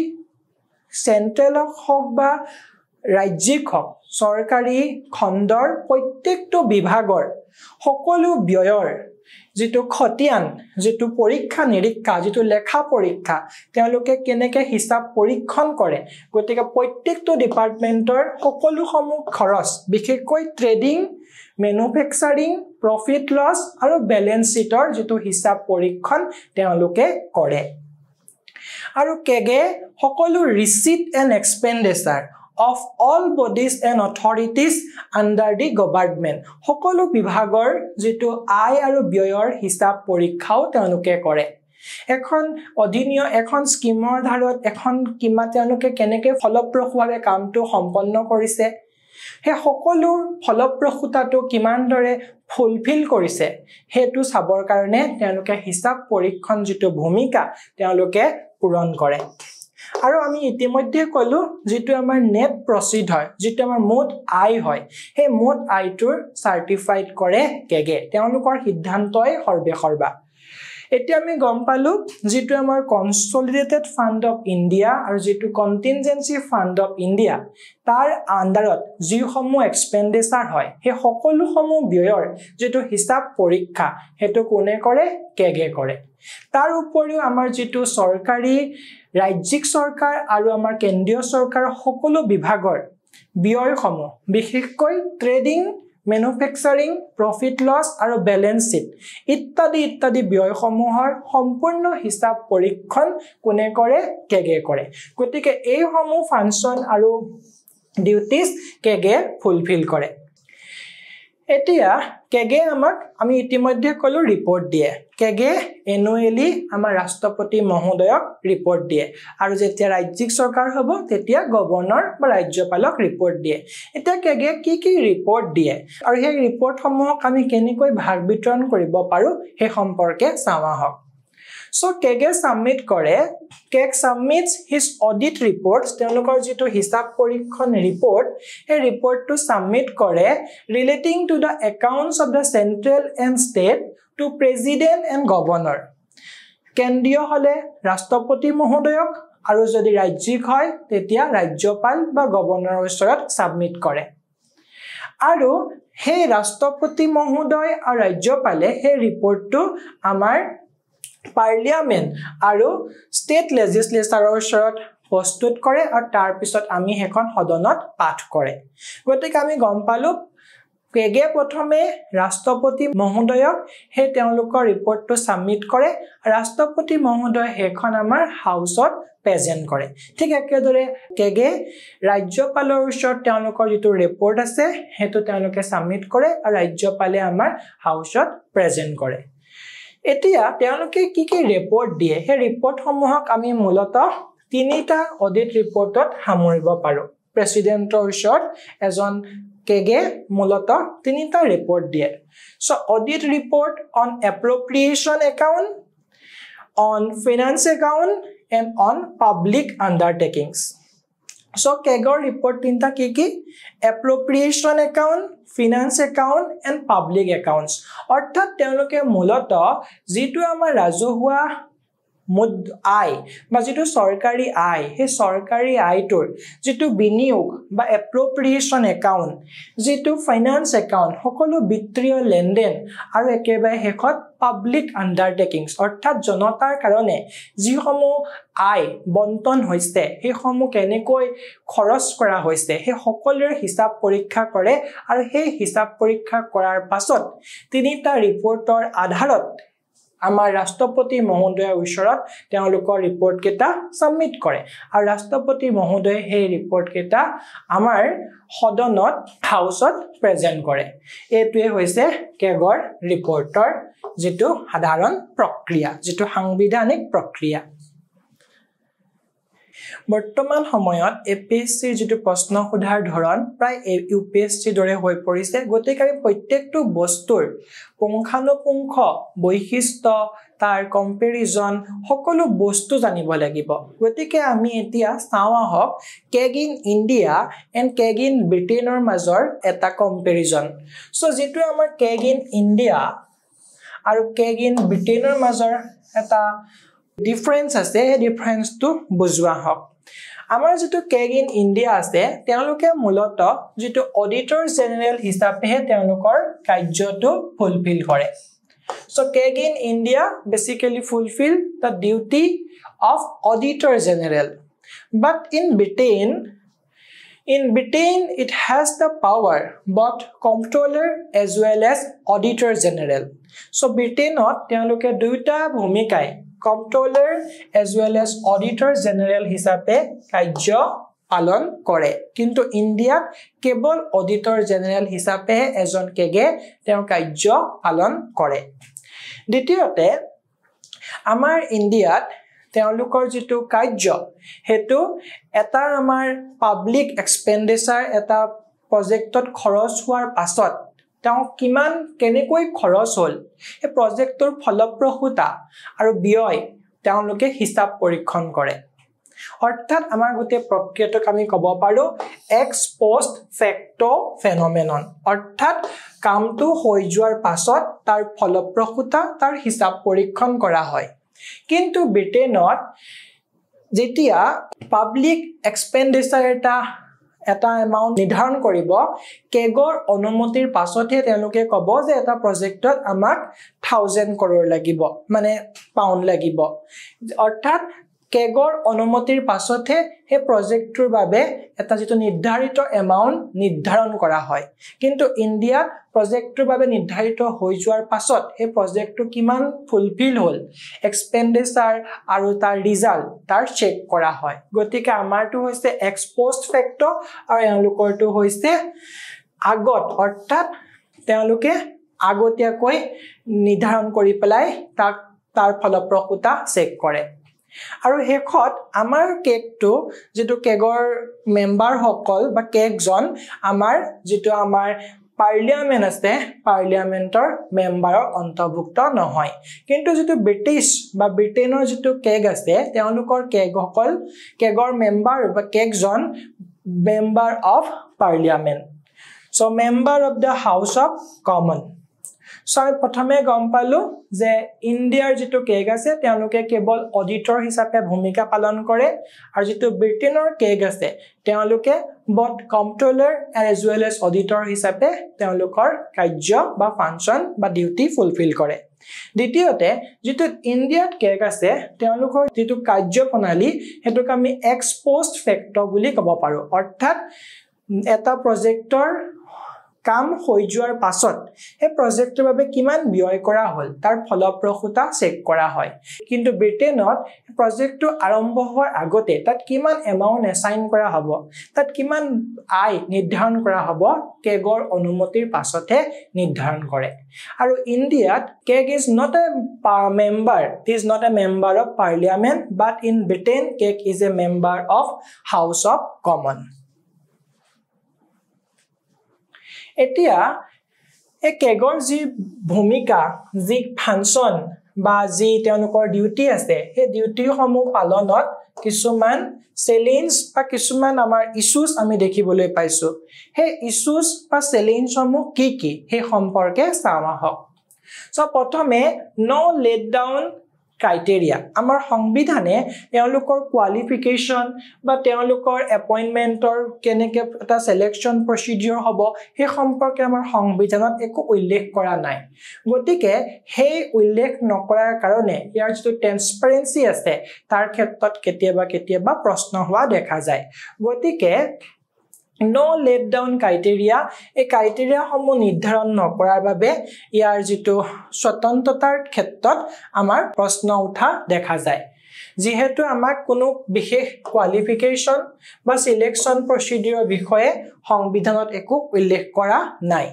central হওক বা ৰাজ্যিক হওক চৰকাৰী খণ্ডৰ প্ৰত্যেকটো বিভাগৰ সকলো ব্যয়ৰ যেটো খতিয়ান যেটো পৰীক্ষা নিৰীক্ষা যেটো লেখা পৰীক্ষা তেওঁলোকে কেনেকে হিসাব পৰীক্ষণ কৰে গতিকে প্ৰত্যেকটো ডিপাৰ্টমেন্টৰ সকলো সমূহ খৰচ বিশেষকৈ ট্ৰেডিং ম্যানুফ্যাকচাৰিং প্ৰফিট লস আৰু ব্যালেন্স শীটৰ যেটো হিসাব পৰীক্ষণ তেওঁলোকে কৰে আৰু কেগে সকলো ৰিসিট and এক্সপেন্ডিচাৰ of all bodies and authorities under the government সকলো বিভাগৰ যেটো আয় আৰু ব্যয়ৰ হিসাব পৰীক্ষাও তেওঁলোকে কৰে এখন অধিনিয়ম এখন স্কিমৰ ধাৰত এখন কিমা তেওঁলোকে কেনেকে ফলপ্ৰসূভাৱে কামটো সম্পন্ন কৰিছে হে সকলো ফলপ্ৰসূতাটো কিমান দৰে ফুলফিল কৰিছে হেতু চাবৰ কাৰণে তেওঁলোকে হিসাব পৰীক্ষণ যেটো ভূমিকা তেওঁলোকে পূৰণ কৰে আৰু আমি ইতিমধ্যে কলো যেটো আমাৰ নেট প্ৰসিড হয় যেটো আমাৰ মুঠ আয় হয় হে মুঠ আয়টোৰ সাৰ্টিফাইড কৰে কেগে তেওঁলোকৰ সিদ্ধান্তই সৰ্বেসৰ্বা এতিয়া আমি গম পালো যেটো আমাৰ কনসলিডেটেড ফান্ড অফ ইণ্ডিয়া আৰু যেটো কন্টিনজেন্সি ফান্ড অফ ইণ্ডিয়া তাৰ আন্ডাৰত যি সমূহ এক্সপেন্ডিচাৰ হয় হে সকলো সমূহ ব্যয়ৰ যেটো হিসাব পৰীক্ষা হেতু কোনে কৰে কেগে কৰে তাৰ উপৰিও আমাৰ যেটো চৰকাৰী ৰাজ্যিক চৰকাৰ আৰু আমাৰ কেন্দ্ৰীয় চৰকাৰৰ সকলো বিভাগৰ ব্যয়সমূহ বিশেষকৈ ট্ৰেডিং ম্যানুফ্যাকচাৰিং প্ৰফিট লস আৰু ব্যালেন্স শীট ইত্যাদি ব্যয়সমূহৰ সম্পূৰ্ণ হিসাব পৰীক্ষণ কোনে কৰে কেগে কৰে গতিকে এই সমূহ ফাংচন আৰু ডিউটিজ কেগে ফুলফিল কৰে এতিয়া কেগে আমাক আমি ইতিমধ্যে কলো ৰিপৰ্ট দিয়ে কেগে এনুৱেলি আমাৰ ৰাষ্ট্ৰপতি মহোদয়ক ৰিপৰ্ট দিয়ে আৰু যেতিয়া ৰাজ্যিক চৰকাৰ হ'ব তেতিয়া গভৰ্ণৰ বা ৰাজ্যপালক ৰিপৰ্ট দিয়ে এটা কেগে কি ৰিপৰ্ট দিয়ে আৰু সেই ৰিপৰ্টসমূহক আমি কেনেকৈ ভাগ বিতৰণ কৰিব পাৰো হে সম্পৰ্কে চাওয়া হওক So KG submit কৰে KG submits his audit reports তেওঁলোকৰ যেটো হিসাব পৰীক্ষণ ৰিপৰ্ট এই ৰিপৰ্টটো submit কৰে relating to the accounts of the central and state to president and governor কেন্দ্ৰীয় হলে ৰাষ্ট্ৰপতি মহোদয়ক আৰু যদি ৰাজ্যিক হয় তেতিয়া ৰাজ্যপাল বা গভৰ্ণৰৰ ওচৰত সাবমিট কৰে আৰু হে ৰাষ্ট্ৰপতি মহোদয় আৰু ৰাজ্যপালে হে ৰিপৰ্টটো আমাৰ পাৰ্লিয়ামেন্ট আৰু ষ্টেট লেজিসলেচাৰৰ ওচৰত প্ৰস্তুত কৰে আৰু তাৰ পিছত আমি হেখন সদনত পাঠ কৰে গতিকে আমি গম পালো কেগে প্ৰথমে ৰাষ্ট্ৰপতি মহোদয়ক হে তেওঁলোকৰ ৰিপৰ্টটো সাবমিট কৰে ৰাষ্ট্ৰপতি মহোদয় হেখন আমাৰ হাউসত প্ৰেজেন্ট কৰে ঠিক একেদৰে কেগে ৰাজ্যপালৰ ওচৰত তেওঁলোকৰ যেটো ৰিপৰ্ট আছে হেতু তেওঁলোকে সাবমিট কৰে আৰু ৰাজ্যপালে আমাৰ হাউসত প্ৰেজেন্ট কৰে এতিয়া তেওঁলোকে কি ৰিপৰ্ট দিয়ে হে ৰিপৰ্ট সমূহক আমি মূলতঃ তিনিটা অডিট ৰিপৰ্টত সামৰিব পাৰো প্ৰেসিডেন্টৰ ওচৰত এজন কেগে মূলতঃ তিনিটা ৰিপৰ্ট দিয়ে so audit report on appropriation account on finance account and on public undertakings so kegor report tinta ki appropriation account finance account and public accounts orthat teoloke muloto jitu amar rajohua মুদ আই বা যেটো সরকারি আই হে সরকারি আইটোৰ যেটো বিনিয়োগ বা এপ্ৰোপ্ৰিয়েশন account যেটো ফাইনান্স একাউন্ট সকলো বিত্তীয় লেনদেন আৰু একেবাৰে হেকত পাব্লিক আন্ডাৰটেকিংস অৰ্থাৎ জনতাৰ কাৰণে যিসমূহ আই বন্টন হৈছে হে সমূহ কেনেকৈ খৰচ কৰা হৈছে হে সকলোৰ হিসাব পৰীক্ষা কৰে আৰু হে হিসাব পৰীক্ষা কৰাৰ পাছত তিনিটা ৰিপৰ্টৰ আধাৰত আমাৰ ৰাষ্ট্ৰপতি মহোদয়ৰ ওচৰত তেওঁলোকৰ ৰিপৰ্ট কেটা সাবমিট কৰে আৰু ৰাষ্ট্ৰপতি মহোদয়ে হে ৰিপৰ্ট কেটা আমাৰ সদনত হাউসত প্ৰেজেন্ট কৰে এটোৱে হৈছে কেগৰ ৰিপৰ্টৰ যেটো সাধাৰণ প্ৰক্ৰিয়া যেটো সাংবিধানিক প্ৰক্ৰিয়া বৰ্তমান সময়ত এপিএসসিৰ যেটো প্ৰশ্ন সোধাৰ ধৰণ প্ৰায় ইউপিএসসি দৰে হৈ পৰিছে গতিকে আমি প্ৰত্যেকটো বস্তুৰ পুংখানুপুংখ বৈশিষ্ট্য তাৰ কম্পেৰিজন সকলো বস্তু জানিব লাগিব গতিকে আমি এতিয়া চাও আহক CAG in India and CAG in ব্ৰিটেনৰ মাজৰ এটা কম্পেৰিজন সো যেটো আমাৰ কেগ ইন ইন্ডিয়া আৰু কেগ ইন ব্ৰিটেনৰ মাজৰ এটা ডিফাৰেন্স আছে এই ডিফাৰেন্সটো বুজোৱা হক আমাৰ যেটো কেগ ইন ইন্ডিয়া আছে তেওঁলোকে মূলতঃ যেটো অডিটৰ জেনেৰেল হিচাপে তেওঁলোকৰ কাৰ্যটো ফুলফিল কৰে so keg in India basically fulfill the duty of auditor general but in Britain it has the power both comptroller as well as auditor general so Britainot তেওঁলোকে দুটা ভূমিকায় comptroller as well as auditor general হিচাপে কাৰ্য পালন কৰে কিন্তু ইন্ডিয়াত কেৱল auditor general হিচাপে এজন কেগে তেওঁ কাৰ্য পালন কৰে দ্বিতীয়তে আমাৰ ইন্ডিয়াত তেওঁলোকৰ যেটো কাৰ্য হেতু এটা আমাৰ পাব্লিক এক্সপেন্ডিচাৰ এটা প্ৰজেক্টত খৰচ হোৱাৰ পাছত তাও কিমান কেনেকৈ খৰচ হল এই প্ৰজেক্টৰ ফলপ্ৰসূতা আৰু ব্যয় তেওঁলোকে হিসাব পৰীক্ষণ কৰে অৰ্থাৎ আমাৰ গতে প্ৰক্ৰিয়াটোক আমি কব পাৰো এক্স পোষ্ট ফেক্টো ফেনোমেনন অৰ্থাৎ কামটো হৈ যোৱাৰ পাছত তাৰ ফলপ্ৰসূতা তাৰ হিসাব পৰীক্ষণ কৰা হয় কিন্তু ব্ৰিটেনত যেতিয়া পাব্লিক এক্সপেন্ডিচাৰ এটা এমাউন্ট নিৰ্ধাৰণ কৰিব কেগৰ অনুমতিৰ পাছতহে তেওঁলোকে কব যে এটা প্ৰজেক্টত আমাক 1000 crore লাগিব মানে পাউণ্ড লাগিব অৰ্থাৎ কেগৰ অনুমতিৰ পাছতহে হে প্ৰজেক্টৰ বাবে এটা যেটো নিৰ্ধাৰিত এমাউন্ট নিৰ্ধাৰণ কৰা হয় কিন্তু ইন্ডিয়াত প্ৰজেক্টৰ বাবে নিৰ্ধাৰিত হৈ যোৱাৰ পাছত হে প্ৰজেক্টটো কিমান ফুলফিল হল এক্সপেন্ডিচাৰ আৰু তাৰ ৰিজাল্ট তাৰ চেক কৰা হয় গতিকে আমাৰটো হৈছে এক্স পোষ্ট ফেক্টো আৰু এওঁলোকৰটো হৈছে আগত অৰ্থাৎ তেওঁলোকে আগতীয়াকৈ নিৰ্ধাৰণ কৰি পেলাই তাৰ ফলপ্ৰসূতা চেক কৰে আৰু হেখত আমাৰ কেগটো যেটো কেগৰ মেম্বাৰ হকল বা কেগজন আমাৰ যেটো আমাৰ পাৰ্লিয়ামেন্ট আছে পাৰ্লিয়ামেন্টৰ মেম্বাৰৰ অন্তৰ্ভুক্ত নহয় কিন্তু যেটো ব্ৰিটিছ বা ব্ৰিটেনৰ যেটো কেগ আছে তেওঁলোকৰ কেগ হকল কেগৰ মেম্বাৰ বা কেগজন member of parliament so member of the house of common so আমি প্ৰথমে গম পালো যে ইণ্ডিয়াৰ যেটো কেগ আছে তেওঁলোকে কেৱল অডিটৰ হিচাপে ভূমিকা পালন কৰে আৰু যেটো ব্ৰিটেনৰ কেগ আছে তেওঁলোকে বট controller as well as auditor হিচাপে তেওঁলোকৰ কাৰ্য বা ফাংচন বা ডিউটি ফুলফিল কৰে দ্বিতীয়তে যেটো ইণ্ডিয়াত কেগ আছে তেওঁলোকৰ যেটো কাৰ্য প্ৰণালী হেতুক আমি এক্স পোষ্ট ফেক্টৰ বুলি ক'ব পাৰো অৰ্থাৎ এটা প্ৰজেক্টৰ কাম হৈ যোৱাৰ পাছত এই প্ৰজেক্টৰ বাবে কিমান ব্যয় কৰা হল তাৰ ফলপ্ৰসূতা চেক কৰা হয় কিন্তু ব্ৰিটেনত প্ৰজেক্টটো আৰম্ভ হোৱাৰ আগতে তাত কিমান এমাউন্ট এসাইন কৰা হ'ব তাত কিমান আয় নিৰ্ধাৰণ কৰা হ'ব কেগৰ অনুমতিৰ পাছতে নিৰ্ধাৰণ কৰে আৰু ইণ্ডিয়াত keg is not a member of parliament but in Britain keg is a member of house of common এতিয়া এই কেগৰ যি ভূমিকা যি ফাংচন বা যি তেওঁলোকৰ ডিউটি আছে সেই ডিউটি সমূহ পালনত কিছুমান চ্যালেঞ্জ বা কিছুমান আমাৰ ইস্যুজ আমি দেখিবলৈ পাইছো সেই ইস্যুজ বা চ্যালেঞ্জ সমূহ কি সেই সম্পৰ্কে চাওঁ আহক সো প্ৰথমে নো লেট ডাউন ক্ৰাইটেৰিয়া আমাৰ সংবিধানে তেওঁলোকৰ কোৱালিফিকেশন বা তেওঁলোকৰ এপইন্টমেন্টৰ কেনেকে এটা সিলেকশন প্ৰসিডিউৰ হ'ব সেই সম্পৰ্কে আমাৰ সংবিধানত একো উল্লেখ কৰা নাই গতিকে সেই উল্লেখ নকৰাৰ কাৰণে ইয়াৰ যেটো ট্ৰান্সপাৰেন্সি আছে তাৰ ক্ষেত্ৰত কেতিয়াবা প্ৰশ্ন হোৱা দেখা যায় গতিকে নো লেট ডাউন ক্ৰাইটেৰিয়া এই ক্ৰাইটেৰিয়া সমূহ নিৰ্ধাৰণ নকৰাৰ বাবে ইয়াৰ যেটো স্বতন্ত্ৰতাৰ ক্ষেত্ৰত আমাৰ প্ৰশ্ন উঠা দেখা যায় যেহেতু আমাক কোনো বিশেষ কোৱালিফিকেশন বা সিলেকশন প্ৰসিডিউৰৰ বিষয়ে সংবিধানত একো উল্লেখ কৰা নাই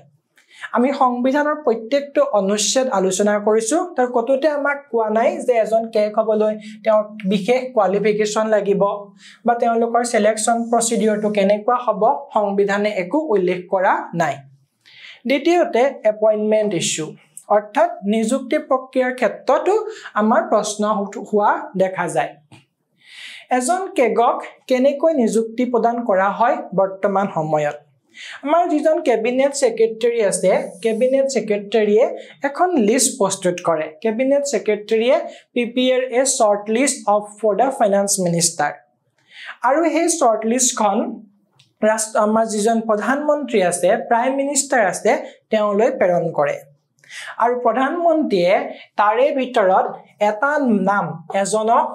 আমি সংবিধানৰ প্ৰত্যেকটো অনুচ্ছেদ আলোচনা কৰিছো তাৰ কতোতে আমাক কোৱা নাই যে এজন কেগ হ'বলৈ তেওঁ বিশেষ কোৱালিফিকেশন লাগিব বা তেওঁলোকৰ সিলেকশন প্ৰসিডিউৰটো কেনেকুৱা হ'ব সংবিধানে একো উল্লেখ কৰা নাই দ্বিতীয়তে এপইন্টমেন্ট ইস্যু অৰ্থাৎ নিযুক্তি প্ৰক্ৰিয়াৰ ক্ষেত্ৰতো আমাৰ প্ৰশ্ন হোৱা দেখা যায় এজন কেগক কেনেকৈ নিযুক্তি প্ৰদান কৰা হয় বৰ্তমান সময়ত আমাৰ যিজন কেবিনেট সেক্ৰেটাৰী আছে কেবিনেট সেক্ৰেটাৰীয়ে এখন লিষ্ট প্ৰস্তুত কৰে কেবিনেট সেক্ৰেটাৰীয়ে prepare a short list of for the finance minister আৰু সেই শৰ্ট লিষ্টখন আমাৰ যিজন প্ৰধানমন্ত্ৰী আছে প্ৰাইম মিনিষ্টাৰ আছে তেওঁলৈ প্ৰেৰণ কৰে আৰু প্ৰধানমন্ত্ৰীয়ে তাৰে ভিতৰত এটা এজনক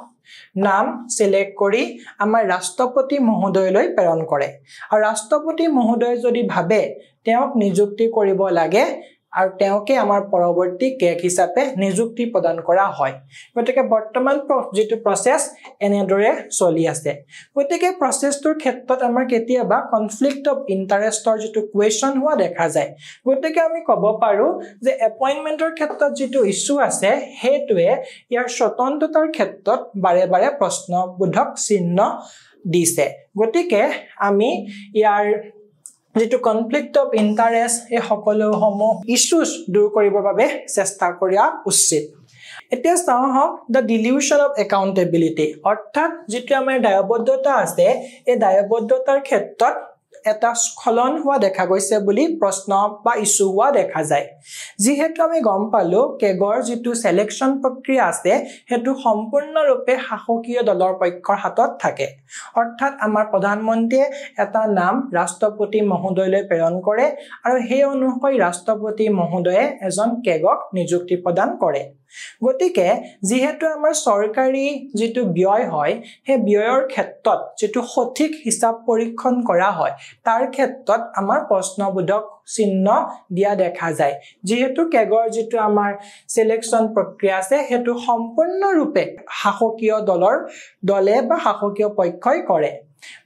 নাম সিলেক্ট কৰি আমাৰ ৰাষ্ট্ৰপতি মহোদয়লৈ প্ৰেৰণ কৰে আৰু ৰাষ্ট্ৰপতি মহোদয় যদি ভাবে তেওঁক নিযুক্তি কৰিব লাগে আৰু তেওঁকে আমাৰ পৰৱৰ্তী কেগ হিচাপে নিযুক্তি প্ৰদান কৰা হয় গতিকে বৰ্তমান যেটো প্ৰসেস এনেদৰে চলি আছে গতিকে প্ৰসেসটোৰ ক্ষেত্ৰত আমাৰ কেতিয়াবা কনফ্লিক্ট অফ ইন্টাৰেষ্টৰ যেটো কোৱেশ্চন হোৱা দেখা যায় গতিকে আমি ক'ব পাৰো যে এপইন্টমেন্টৰ ক্ষেত্ৰত যেটো ইস্যু আছে হেতুৱে ইয়াৰ স্বতন্ত্ৰতাৰ ক্ষেত্ৰত বাৰে প্ৰশ্নবোধক চিহ্ন দিছে গতিকে আমি ইয়াৰ যেটো কনফ্লিক্ট অফ ইন্টাৰেষ্ট এই সকলো সমূহ ইস্যুজ দূৰ কৰিবৰ বাবে চেষ্টা কৰা উচিত এতিয়া চাওঁ হওক the dilution of accountability অৰ্থাৎ যেটো আমাৰ দায়বদ্ধতা আছে এই দায়বদ্ধতাৰ ক্ষেত্ৰত এটা স্খলন হোৱা দেখা গৈছে বুলি প্ৰশ্ন বা ইস্যু হোৱা দেখা যায় যেহেতু আমি গম পালো কেগৰ যেটো সিলেকশন প্ৰক্ৰিয়া আছে হেতু সম্পূৰ্ণৰূপে শাসকীয় দলৰ পক্ষৰ হাতত থাকে অৰ্থাৎ আমাৰ প্ৰধানমন্ত্ৰীয়ে এটা নাম ৰাষ্ট্ৰপতি মহোদয়লৈ প্ৰেৰণ কৰে আৰু সেই অনুসৰি ৰাষ্ট্ৰপতি মহোদয়ে এজন কেগক নিযুক্তি প্ৰদান কৰে গতিকে যেহেতু আমাৰ সৰকাৰি যেটো ব্যয় হয় হে ব্যয়ৰ ক্ষেত্ৰত যেটো সঠিক হিচাপ পৰীক্ষণ কৰা হয় তাৰ ক্ষেত্ৰত আমাৰ প্ৰশ্নবোধক চিহ্ন দিয়া দেখা যায় যেহেতু কেগৰ যেটো আমাৰ সিলেকশন প্ৰক্ৰিয়া আছে হেতু সম্পূৰ্ণৰূপে শাসকীয় দলে বা শাসকীয় পক্ষই কৰে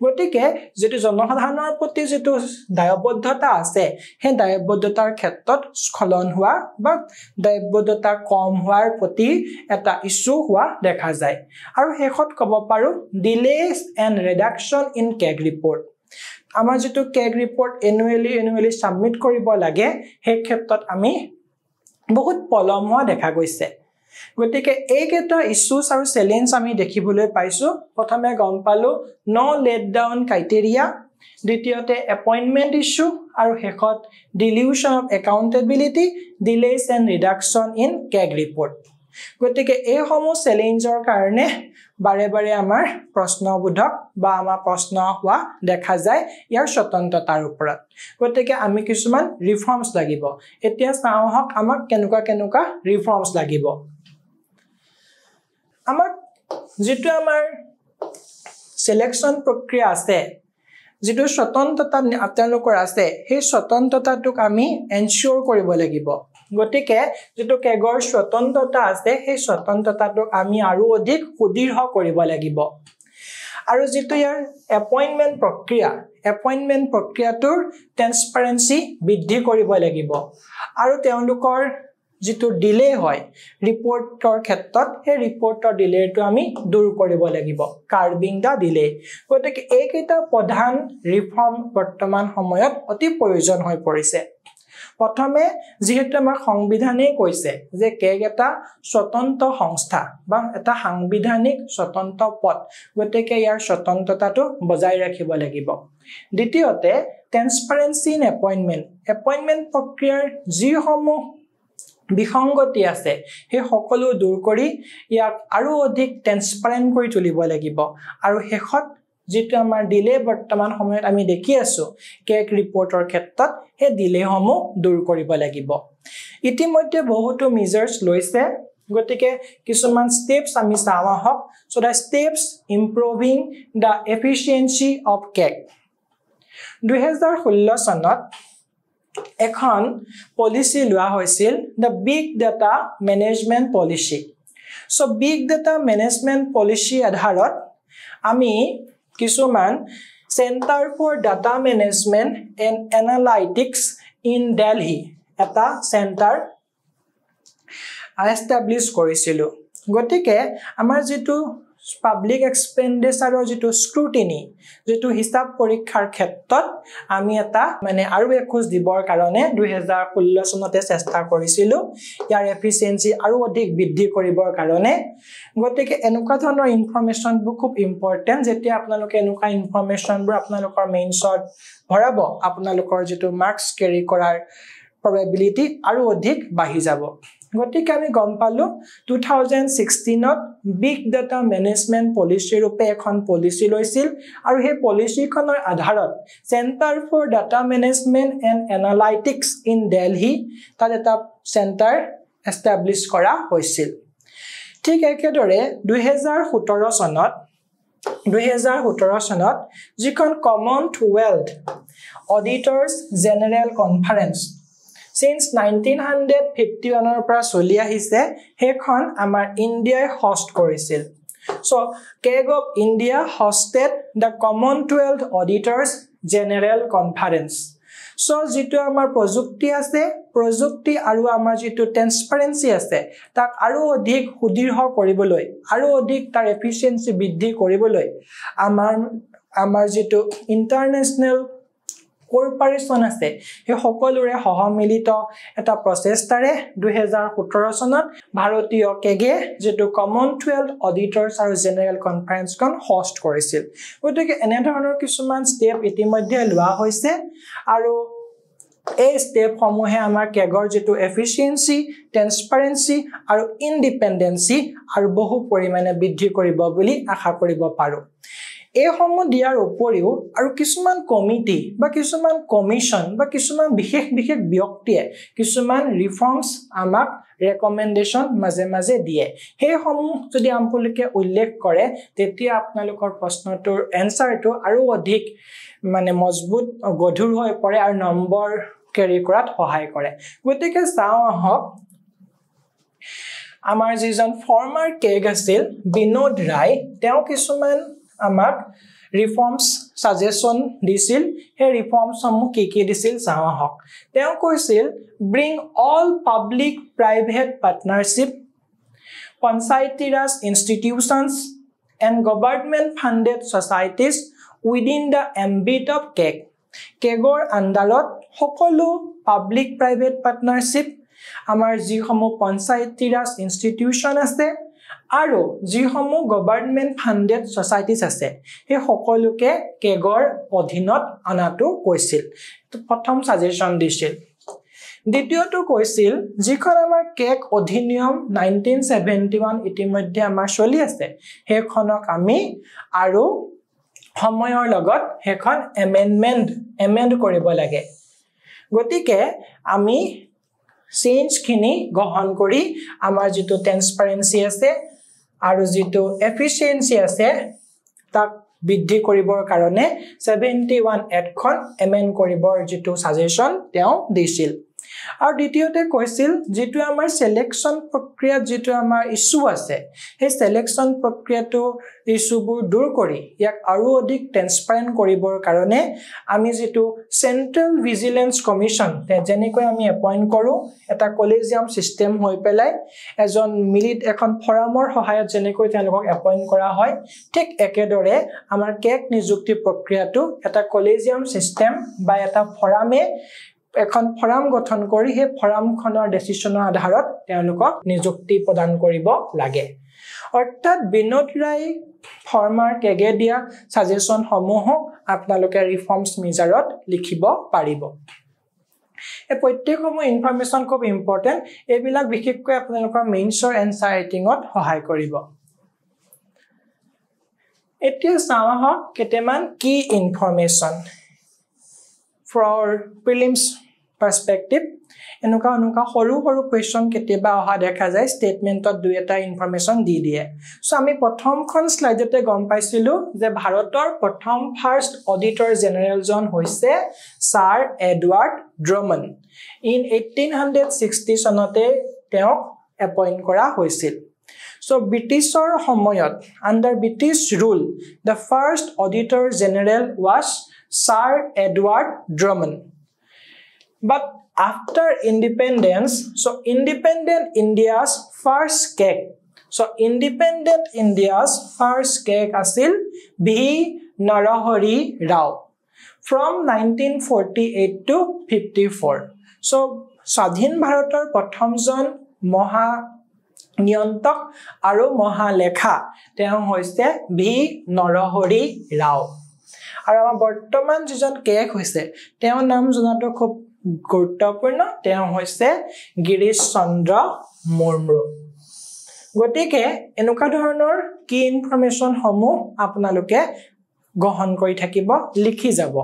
গতিকে যেটো জনসাধাৰণৰ প্ৰতি যেটো দায়বদ্ধতা আছে হে দায়বদ্ধতাৰ ক্ষেত্ৰত স্খলন হোৱা বা দায়বদ্ধতা কম হোৱাৰ প্ৰতি এটা ইস্যু হোৱা দেখা যায় আৰু শেষত ক'ব পাৰো delays and reduction in keg report আমাৰ যেটো কেগ ৰিপৰ্ট এনুৱেলি সাবমিট কৰিব লাগে সেই ক্ষেত্ৰত আমি বহুত পলম হোৱা দেখা গৈছে গতিকে এইকেইটা ইস্যুজ আৰু চ্যালেঞ্জ আমি দেখিবলৈ পাইছো প্ৰথমে গম পালো নো লেট ডাউন ক্ৰাইটেৰিয়া দ্বিতীয়তে এপইন্টমেন্ট ইস্যু আৰু শেষত dilution of accountability delays and reduction in CAG report গতিকে এই সমূহ চ্যালেঞ্জৰ কাৰণে বাৰে বাৰে আমাৰ প্ৰশ্নবোধক বা আমাৰ প্ৰশ্ন হোৱা দেখা যায় ইয়াৰ স্বতন্ত্ৰতাৰ ওপৰত গতিকে আমি কিছুমান ৰিফৰ্মছ লাগিব এতিয়া চাওঁ হক আমাক কেনেকুৱা ৰিফৰ্মছ লাগিব আমাক যেটো আমাৰ সিলেকশন প্ৰক্ৰিয়া আছে যেটো স্বতন্ত্ৰতা আপোনালোকৰ আছে সেই স্বতন্ত্ৰতাটোক আমি এনশ্যোৰ কৰিব লাগিব গতিকে যেটো কেগৰ স্বতন্ত্ৰতা আছে সেই স্বতন্ত্ৰতাটোক আমি আৰু অধিক সুদৃঢ় কৰিব লাগিব আৰু যেটো ইয়াৰ এপইন্টমেন্ট প্ৰক্ৰিয়াটোৰ ট্ৰান্সপাৰেন্সি বৃদ্ধি কৰিব লাগিব আৰু তেওঁলোকৰ যেটো ডিলে হয় ৰিপৰ্টৰ ক্ষেত্ৰত সেই ৰিপৰ্টৰ ডিলেটো আমি দূৰ কৰিব লাগিব কাৰ্বিং দা ডিলে গতিকে এইকেইটা প্ৰধান ৰিফৰ্ম বৰ্তমান সময়ত অতি প্ৰয়োজন হৈ পৰিছে প্ৰথমে যেহেতু আমাৰ সংবিধানে কৈছে যে কেগ এটা স্বতন্ত্ৰ সংস্থা বা এটা সাংবিধানিক স্বতন্ত্ৰ পদ গতিকে ইয়াৰ স্বতন্ত্ৰতাটো বজাই ৰাখিব লাগিব দ্বিতীয়তে ট্ৰান্সপাৰেন্সি ইন এপইন্টমেন্ট প্ৰক্ৰিয়াৰ যিসমূহ বিসংগতি আছে হে সকলো দূৰ কৰি ইয়াক আৰু অধিক ট্ৰান্সপাৰেন্ট কৰি তুলিব লাগিব আৰু শেষত যেটো আমাৰ ডিলে বৰ্তমান সময়ত আমি দেখি আছো কেক ৰিপৰ্টৰ ক্ষেত্ৰত হে ডিলে সমূহ দূৰ কৰিব লাগিব ইতিমধ্যে বহুতো মেজাৰ্স লৈছে গতিকে কিছুমান স্টেপস আমি চাওঁ হক so the steps improving the efficiency of CAG 2016 চনত এখন পলিসি লোৱা হৈছিল the big data management policy so big data management policy আধাৰত আমি কিছুমান Center for Data Management and Analytics in Delhi এটা সেন্টাৰ এস্টাবলিশ কৰিছিল গতিকে আমাৰ যেটো পাবলিক এক্সপেন্ডিচাৰৰ যেটো স্ক্ৰুটিনি যেটো হিসাব পৰীক্ষাৰ ক্ষেত্ৰত আমি এটা মানে আৰু একোজ দিবৰ কাৰণে 2016 চনতে চেষ্টা কৰিছিল ইয়াৰ এফিচিয়েন্সি আৰু অধিক বৃদ্ধি কৰিবৰ কাৰণে গতিকে এনেকুৱা ধৰণৰ ইনফৰমেশনবোৰ খুব ইম্পৰ্টেন্ট যেতিয়া আপোনালোকে এনেকুৱা ইনফৰমেশনবোৰ আপোনালোকৰ মেইনছত ভৰাব আপোনালোকৰ যেটো মাৰ্কস কেৰি কৰাৰ probability আৰু অধিক বাঢ়ি যাব গতিকে আমি গম পালো 2016 ত বিগ ডাটা ম্যানেজমেন্ট পলিসি ৰূপে এখন পলিসি লৈছিল আৰু সেই পলিসিখনৰ আধাৰত centre for data management and analytics in Delhi তাত এটা সেন্টাৰ এস্টাবলিশ কৰা হৈছিল ঠিক একেদৰে 2017 চনত যিখন কমনৱেলথ অডিটৰ্ছ জেনেৰেল কনফাৰেন্স Since 1951 ৰ পৰা চলি আহিছে হেখন আমাৰ ইন্ডিয়াই হোষ্ট কৰিছিল so keg of India hosted the Commonwealth Auditors General Conference so যেটো আমাৰ প্ৰযুক্তি আছে প্ৰযুক্তি আৰু আমাৰ যেটো ট্ৰান্সপাৰেন্সি আছে তাক আৰু অধিক সুদৃঢ় কৰিবলৈ আৰু অধিক তাৰ এফিচিয়েন্সি বৃদ্ধি কৰিবলৈ আমাৰ যেটো ইন্টাৰনেশনাল কৰ্পোৰেচন আছে হে সকলোৰে সহমিলিত এটা প্ৰচেষ্টাৰে 2017 চনত ভাৰতীয় কেগে যেটো কমনৱেলথ অডিটৰ্ছ আৰু জেনেৰেল কনফাৰেন্সখন হোষ্ট কৰিছিল গতিকে এনে ধৰণৰ কিছুমান ষ্টেপ ইতিমধ্যে লোৱা হৈছে আৰু এই ষ্টেপ সমূহে আমাৰ কেগৰ যেটো এফিচিয়েন্সি ট্ৰান্সপাৰেন্সি আৰু ইন্ডিপেন্ডেন্সি আৰু বহু পৰিমাণে বৃদ্ধি কৰিব বুলি আশা কৰিব পাৰো এই সমূহ দিয়াৰ উপৰিও আৰু কিছুমান কমিটি বা কিছুমান কমিশন বা কিছুমান বিশেষ ব্যক্তিয়ে কিছুমান ৰিফৰ্মছ আমাক ৰেকমেন্ডেশন মাজে দিয়ে সেই সমূহ যদি আপোনালোকে উল্লেখ কৰে তেতিয়া আপোনালোকৰ প্ৰশ্নটোৰ এনসাৰটো আৰু অধিক মানে মজবুত গধুৰ হৈ পৰে আৰু নম্বৰ কেৰি কৰাত সহায় কৰে গতিকে চাওঁ আহক আমাৰ যিজন ফৰ্মাৰ কেগ আছিল বিনোদ ৰায় তেওঁ কিছুমান আমাক ৰিফৰ্মছ সাজেশন দিছিল হে ৰিফৰ্মছ সমূহ কি দিছিল চাওঁ আহক তেওঁ কৈছিল bring all public private partnership Panchayati Raj institutions and government funded societies within the ambit of কেগৰ আণ্ডাৰত সকলো পাব্লিক প্ৰাইভেট পাৰ্টনাৰশ্বিপ আমাৰ যিসমূহ পঞ্চায়তী ৰাজ ইনষ্টিটিউচন আছে আৰু যিসমূহ গভৰ্ণমেণ্ট ফাণ্ডেড ছ'চাইটিজ আছে সেই সকলোকে কেগৰ অধীনত অনাটো কৈছিল প্ৰথম সাজেশন দিছিল দ্বিতীয়টো কৈছিল যিখন আমাৰ কেগ অধিনিয়ম 1971 ইতিমধ্যে আমাৰ চলি আছে সেইখনক আমি আৰু সময়ৰ লগত সেইখন এমেন্ড কৰিব লাগে গতিকে আমি চেঞ্জ খিনি গ্ৰহণ কৰি আমাৰ যেটো ট্ৰান্সপাৰেন্সি আছে আৰু যেটো এফিচিয়েন্সি আছে তাক বৃদ্ধি কৰিবৰ কাৰণে 71 এক্টখন এমেন্ড কৰিবৰ যেটো সাজেশন তেওঁ দিছিল আৰু দ্বিতীয়তে কৈছিল যেটো আমাৰ সিলেকশন প্ৰক্ৰিয়া যেটো আমাৰ ইস্যু আছে সেই সিলেকশন প্ৰক্ৰিয়াটো ইস্যুবোৰ দূৰ কৰি ইয়াক আৰু অধিক ট্ৰান্সপাৰেন্ট কৰিবৰ কাৰণে আমি যেটো সেন্ট্ৰাল ভিজিলেন্স কমিশন যেনেকৈ আমি এপইন্ট কৰো এটা কলেজিয়াম সিস্টেম হৈ পেলাই এজন মিলিট এখন ফৰামৰ সহায়ত যেনেকৈ তেওঁলোকক এপইন্ট কৰা হয় ঠিক একেদৰে আমাৰ কেক নিযুক্তি প্ৰক্ৰিয়াটো এটা কলেজিয়াম সিস্টেম বা এটা ফৰামে এখন ফৰাম গঠন কৰি হে ফৰামখনৰ ডিসিশনৰ আধাৰত তেওঁলোকক নিযুক্তি প্ৰদান কৰিব লাগে অৰ্থাৎ বিনোদ ৰায় ফৰ্মাৰ কেগে দিয়া সাজেশন সমূহ আপোনালোকে ৰিফৰ্মছ মেজাৰত লিখিব পাৰিব এই প্ৰত্যেকসমূহ ইনফৰমেশন খুব ইম্পৰ্টেন্ট এইবিলাক বিশেষকৈ আপোনালোকৰ মেইনছৰ এনসাৰ ৰাইটিংত সহায় কৰিব এতিয়া চাওঁ কেতেমান কি information for prelims perspective enuka horu question keteba oha dekha jay statement ot dui eta information di die so ami prothom khon slide ete gom paisilu je bharator prothom first auditor general jon hoise Sir Edward Drummond in 1860 sonote teo appoint kora hoisil so Britishor homoyot under British rule the first auditor general was Sir Edward Drummond. But after independence, so independent India's first CAG. So independent India's first CAG asil B. Narahari Rao from 1948 to 54. So Swadhin Bharator Prothomjon Moha Niyontok Aru Mohalekha তেওঁ হৈছে B. Narahari Rao. আৰু আমাৰ বৰ্তমান যিজন cake হৈছে তেওঁৰ নাম জনাটো খুব গুৰুত্বপূৰ্ণ তেওঁ হৈছে গিৰীশ চন্দ্ৰ মুৰ্মু গতিকে এনেকুৱা ধৰণৰ কি ইনফৰমেশন সমূহ আপোনালোকে গ্ৰহণ কৰি থাকিব লিখি যাব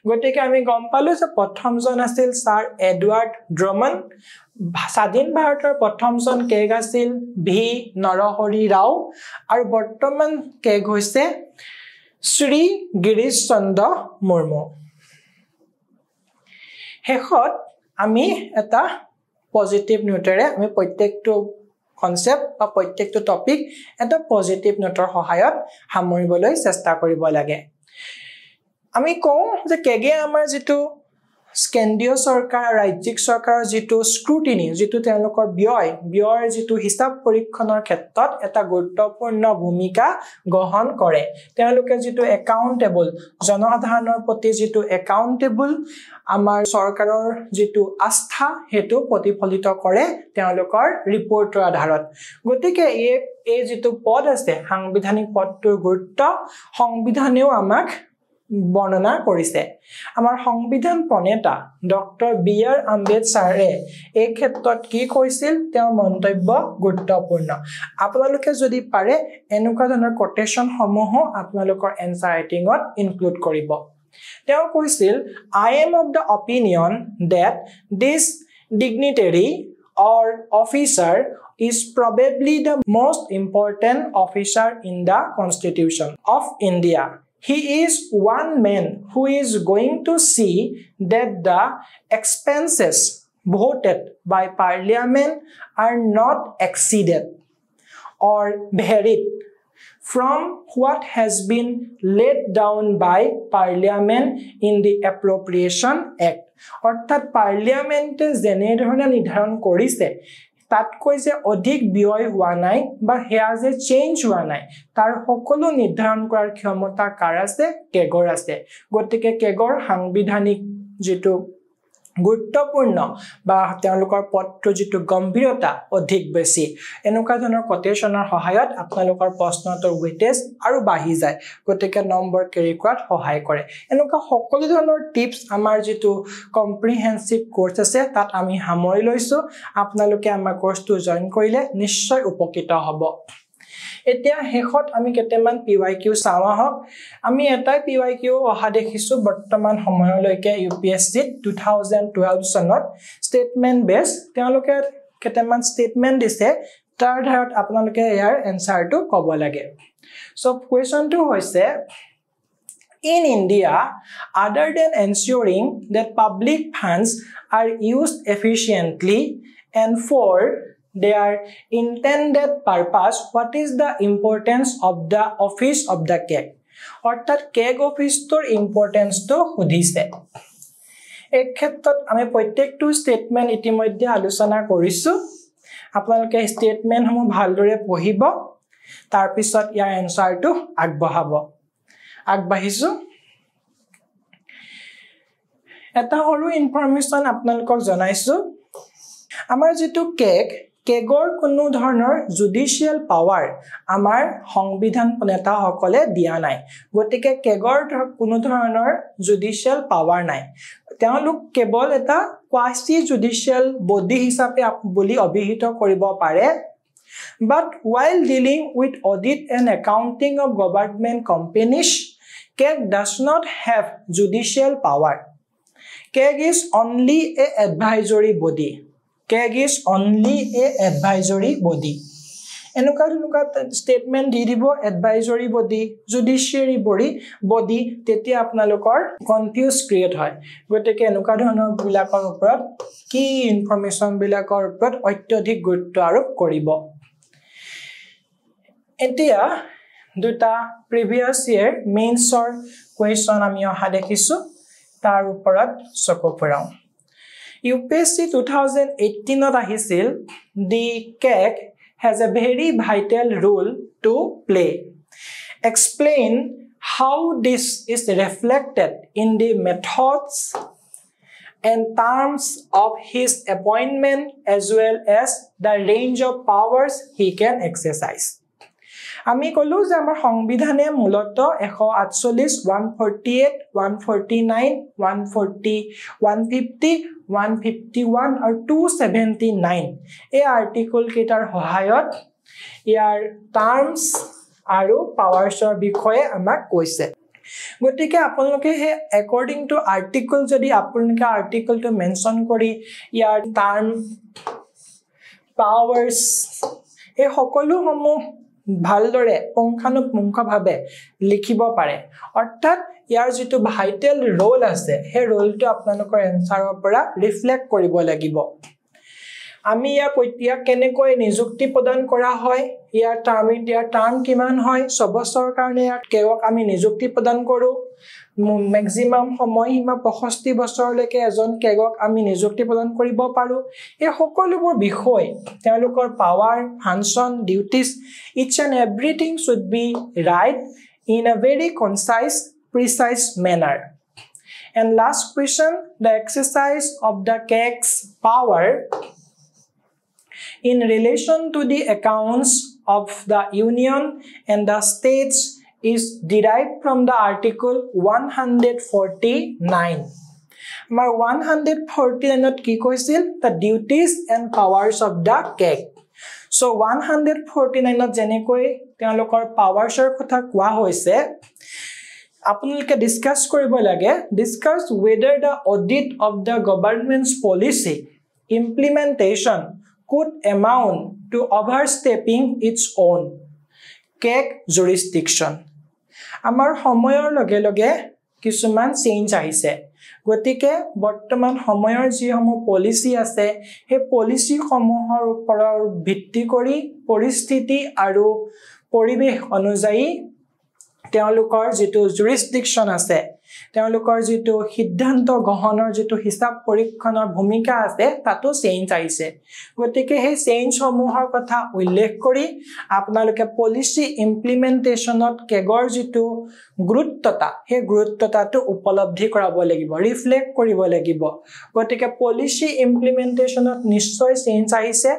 গতিকে আমি গম পালো যে প্ৰথমজন আছিল Sir Edward Drummond স্বাধীন ভাৰতৰ প্ৰথমজন কেক আছিল V নৰহৰি ৰাও আৰু বৰ্তমান কেক হৈছে Shri Girish Chandra Murmu. Hekhot ami eta positive notere ami protekto concept ba protekto topic eta positive noter hohayot hamoriboloi chesta koribo lage. Ami kou je kege amar jitu কেন্দ্ৰীয় সৰকাৰ ৰাজ্যিক সৰকাৰৰ যেটো scrutiny যেটো তেওঁলোকৰ ব্যয়ৰ যেটো হিসাব পৰীক্ষণৰ ক্ষেত্ৰত এটা গুৰুত্বপূৰ্ণ ভূমিকা গ্ৰহণ কৰে তেওঁলোকে যেটো একাউন্টেবল জনসাধাৰণৰ প্ৰতি যেটো একাউন্টেবল আমাৰ সৰকাৰৰ যেটো আস্থা হেতু প্ৰতিফলিত কৰে তেওঁলোকৰ ৰিপৰ্টৰ আধাৰত গতিকে এই যেটো পদ আছে সাংবিধানিক পদটোৰ গুৰুত্ব সংবিধানেও আমাক বৰ্ণনা কৰিছে আমাৰ সংবিধান প্ৰণেতা ডক্টৰ বি.আৰ. আম্বেদকাৰে এই ক্ষেত্ৰত কি কৈছিল তেওঁৰ মন্তব্য গুৰুত্বপূৰ্ণ আপোনালোকে যদি পাৰে এনেকুৱা ধৰণৰ কোটেশন সমূহ আপোনালোকৰ এনসাৰ ৰাইটিংত ইনক্লুড কৰিব তেওঁ কৈছিল I am of the opinion that this dignitary or officer is probably the most important officer in the Constitution of India. He is one man who is going to see that the expenses voted by Parliament are not exceeded or varied from what has been laid down by Parliament in the Appropriation Act. অর্থাৎ পার্লিয়ামেন্টে যেনে ধৰণে নিৰ্ধাৰণ কৰিছে তাতকৈ যে অধিক ব্যয় হোৱা নাই বা হেয়া যে চেঞ্জ হোৱা নাই তাৰ সকলো নিৰ্ধাৰণ কৰাৰ ক্ষমতা কাৰ আছে কেগৰ আছে গতিকে কেগৰ সাংবিধানিক যেটো গুৰুত্বপূৰ্ণ বা তেওঁলোকৰ পদটো যিটো গম্ভীৰতা অধিক বেছি এনেকুৱা ধৰণৰ কোটেশনৰ সহায়ত আপোনালোকৰ প্ৰশ্নটোৰ ওয়েটেজ আৰু বাঢ়ি যায় গতিকে নম্বৰ কেৰি কৰাত সহায় কৰে এনেকুৱা সকলো ধৰণৰ টিপস আমাৰ যিটো কম্প্ৰিহেনসিভ কোৰ্স আছে তাত আমি সামৰি লৈছো আপোনালোকে আমাৰ কোৰ্সটো জয়েন কৰিলে নিশ্চয় উপকৃত হ'ব এতিয়া হেখত আমি কেতেমান PYQ চাওয়া হক আমি এটাই PYQ অহা দেখিছো বৰ্তমান সময়লৈকে UPSC 2012 সনত স্টেটমেন্ট বেস তেওঁলোকে কেতেমান স্টেটমেন্ট দিছে তাৰ ধাৰত আপোনালোকে ইয়াৰ এনসাৰটো ক'ব লাগে সো কোৱেশ্চনটো হৈছে In India, other than ensuring that public funds are used efficiently and for their intended purpose, what is the importance of the office of the CAG? অর্থাৎ CAG office তোর importance তো সুধিছে এই ক্ষেত্ৰত আমি প্ৰত্যেকটো স্টেটমেন্ট ইতিমধ্যে আলোচনা কৰিছো আপোনালোকে স্টেটমেন্ট সমূহ ভালদৰে পঢ়িব তাৰ পিছত ইয়াৰ এনসাৰটো আগবাঢ়িছো এটা হৰু ইনফৰমেশন আপোনালোকক জনাইছো আমাৰ যেটো কেগৰ কোনো ধৰণৰ জুডিশিয়াল পাৱাৰ আমাৰ সংবিধান প্ৰণেতা সকলে দিয়া নাই গতিকে কেগৰ কোনো ধৰণৰ জুডিশিয়াল পাৱাৰ নাই তেওঁলোক কেৱল এটা কোৱাসি জুডিশিয়াল বডি হিচাপে বুলি অভিহিত কৰিব পাৰে But while dealing with audit and accounting of government companies, CAG does not have judicial power. CAG is only an advisory body. CAG is only an advisory body. Enuka statement di dibo advisory body, judiciary body tetia apnalokor confuse create hoy. Gotike enuka dhonor bilakor oprot ki information bilakor oprot otyodhik gurutto arop koribo. Etia duta previous year mains or question ami oha dekhisu tar uporat soko porao UPSC 2018 ot ahisil the CAG has a very vital role to play explain how this is reflected in the methods and terms of his appointment as well as the range of powers he can exercise আমি কলো যে আমাৰ সংবিধানে মূলত 148 148 149 140 150 151 আৰু 279 এই article কেটাৰ সহায়ত ইয়াৰ টাৰ্মস আৰু পাৱাৰছৰ বিষয়ে আমাক কৈছে গতিকে আপোনালোকে হে according to article যদি আপোনালোকে আৰ্টিকলটো মেনশন কৰি ইয়াৰ টাৰ্ম পাৱাৰছ এই সকলো সমূহ ভালদৰে পুংখানুপুংখভাৱে লিখিব পাৰে অৰ্থাৎ ইয়াৰ যেটো ভাইটাল ৰোল আছে হে ৰোলটো আপোনালোকৰ এনসাৰৰ পৰা ৰিফ্লেক্ট কৰিব লাগিব আমি ইয়া পইতিয়া কেনেকৈ নিযুক্তি প্ৰদান কৰা হয় ইয়াৰ টাৰ্ম কিমান হয় 6 বছৰৰ কাৰণে কেওক আমি নিযুক্তি প্ৰদান কৰো ম্যাক্সিমাম সময় হিমা 65 বছৰলৈকে এজন কেগক আমি নিযুক্তি প্ৰদান কৰিব পাৰো এই সকলোবোৰ বিষয় তেওঁলোকৰ power function duties each and everything should be right in a very concise precise manner and last question the exercise of the CAG's power in relation to the accounts of the union and the states is derived from the article 149 mar 149 ot ki koisil the duties and powers of the CAG so 149 ot jenekoi teolokor powers er kotha koa hoise আপোনালোকে discuss কৰিব লাগে discuss whether the audit of the government's policy implementation could amount to overstepping its own CAG jurisdiction আমাৰ সময়ৰ লগে লগে কিছুমান change আহিছে গতিকে বৰ্তমান সময়ৰ যি সমূহ পলিসি আছে হে পলিসি সমূহৰ ওপৰত ভিত্তি কৰি পৰিস্থিতি আৰু পৰিবেশ অনুযায়ী তেওঁলোকৰ যেটো jurisdiction আছে তেওঁলোকৰ যেটো সিদ্ধান্ত গ্ৰহণৰ যেটো হিসাব পৰীক্ষণৰ ভূমিকা আছে তাতো চেঞ্জ আহিছে গতিকে হে চেঞ্জ সমূহৰ কথা উল্লেখ কৰি আপোনালোকে পলিসি ইমপ্লিমেন্টেশনত কেগৰ যেটো গুৰুত্বতা হে গুৰুত্বতাটো উপলব্ধি কৰাব লাগিব ৰিফ্লেক্ট কৰিব লাগিব গতিকে পলিসি ইমপ্লিমেন্টেশনত নিশ্চয় চেঞ্জ আহিছে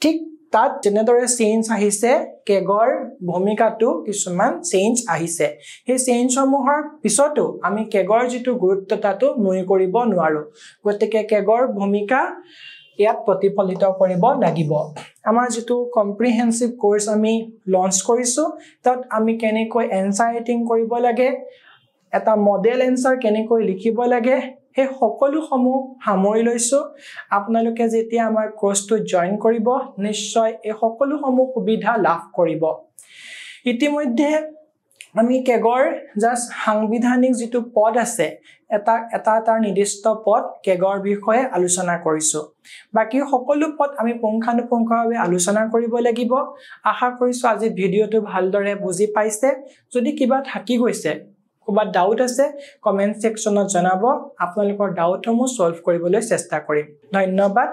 ঠিক তাত জেনেদৰে চেঞ্জ আহিছে কেগৰ ভূমিকাটো কিছুমান চেঞ্জ আহিছে হে চেঞ্জ সমূহৰ পিছতো আমি কেগৰ যেটো গুৰুত্বতাটো নুই কৰিব নোৱাৰো গতিকে কেগৰ ভূমিকা ইয়াত প্ৰতিফলিত কৰিব লাগিব আমাৰ যেটো কম্প্ৰিহেনসিভ কোৰ্স আমি লঞ্চ কৰিছো তাত আমি কেনেকৈ এনসাৰ ৰাইটিং কৰিব লাগে এটা মডেল এনসাৰ কেনেকৈ লিখিব লাগে হে সকলো সমূহ সামৰি লৈছো আপোনালোকে যেতিয়া আমাৰ কোৰ্সটো জয়েন কৰিব নিশ্চয় এই সকলো সমূহ সুবিধা লাভ কৰিব ইতিমধ্যে আমি কেগৰ জাস্ট সাংবিধানিক যেটো পদ আছে এটা নিৰ্দিষ্ট পদ কেগৰ বিষয়ে আলোচনা কৰিছো বাকি সকলো পদ আমি পুংখানুপুংখভাৱে আলোচনা কৰিব লাগিব আশা কৰিছো আজি ভিডিওটো ভালদৰে বুজি পাইছে যদি কিবা থাকি গৈছে কোবা ডাউট আছে কমেন্ট সেকশনত জনাব আপোনালোকৰ ডাউটসমূহ সলভ কৰিবলৈ চেষ্টা কৰিম ধন্যবাদ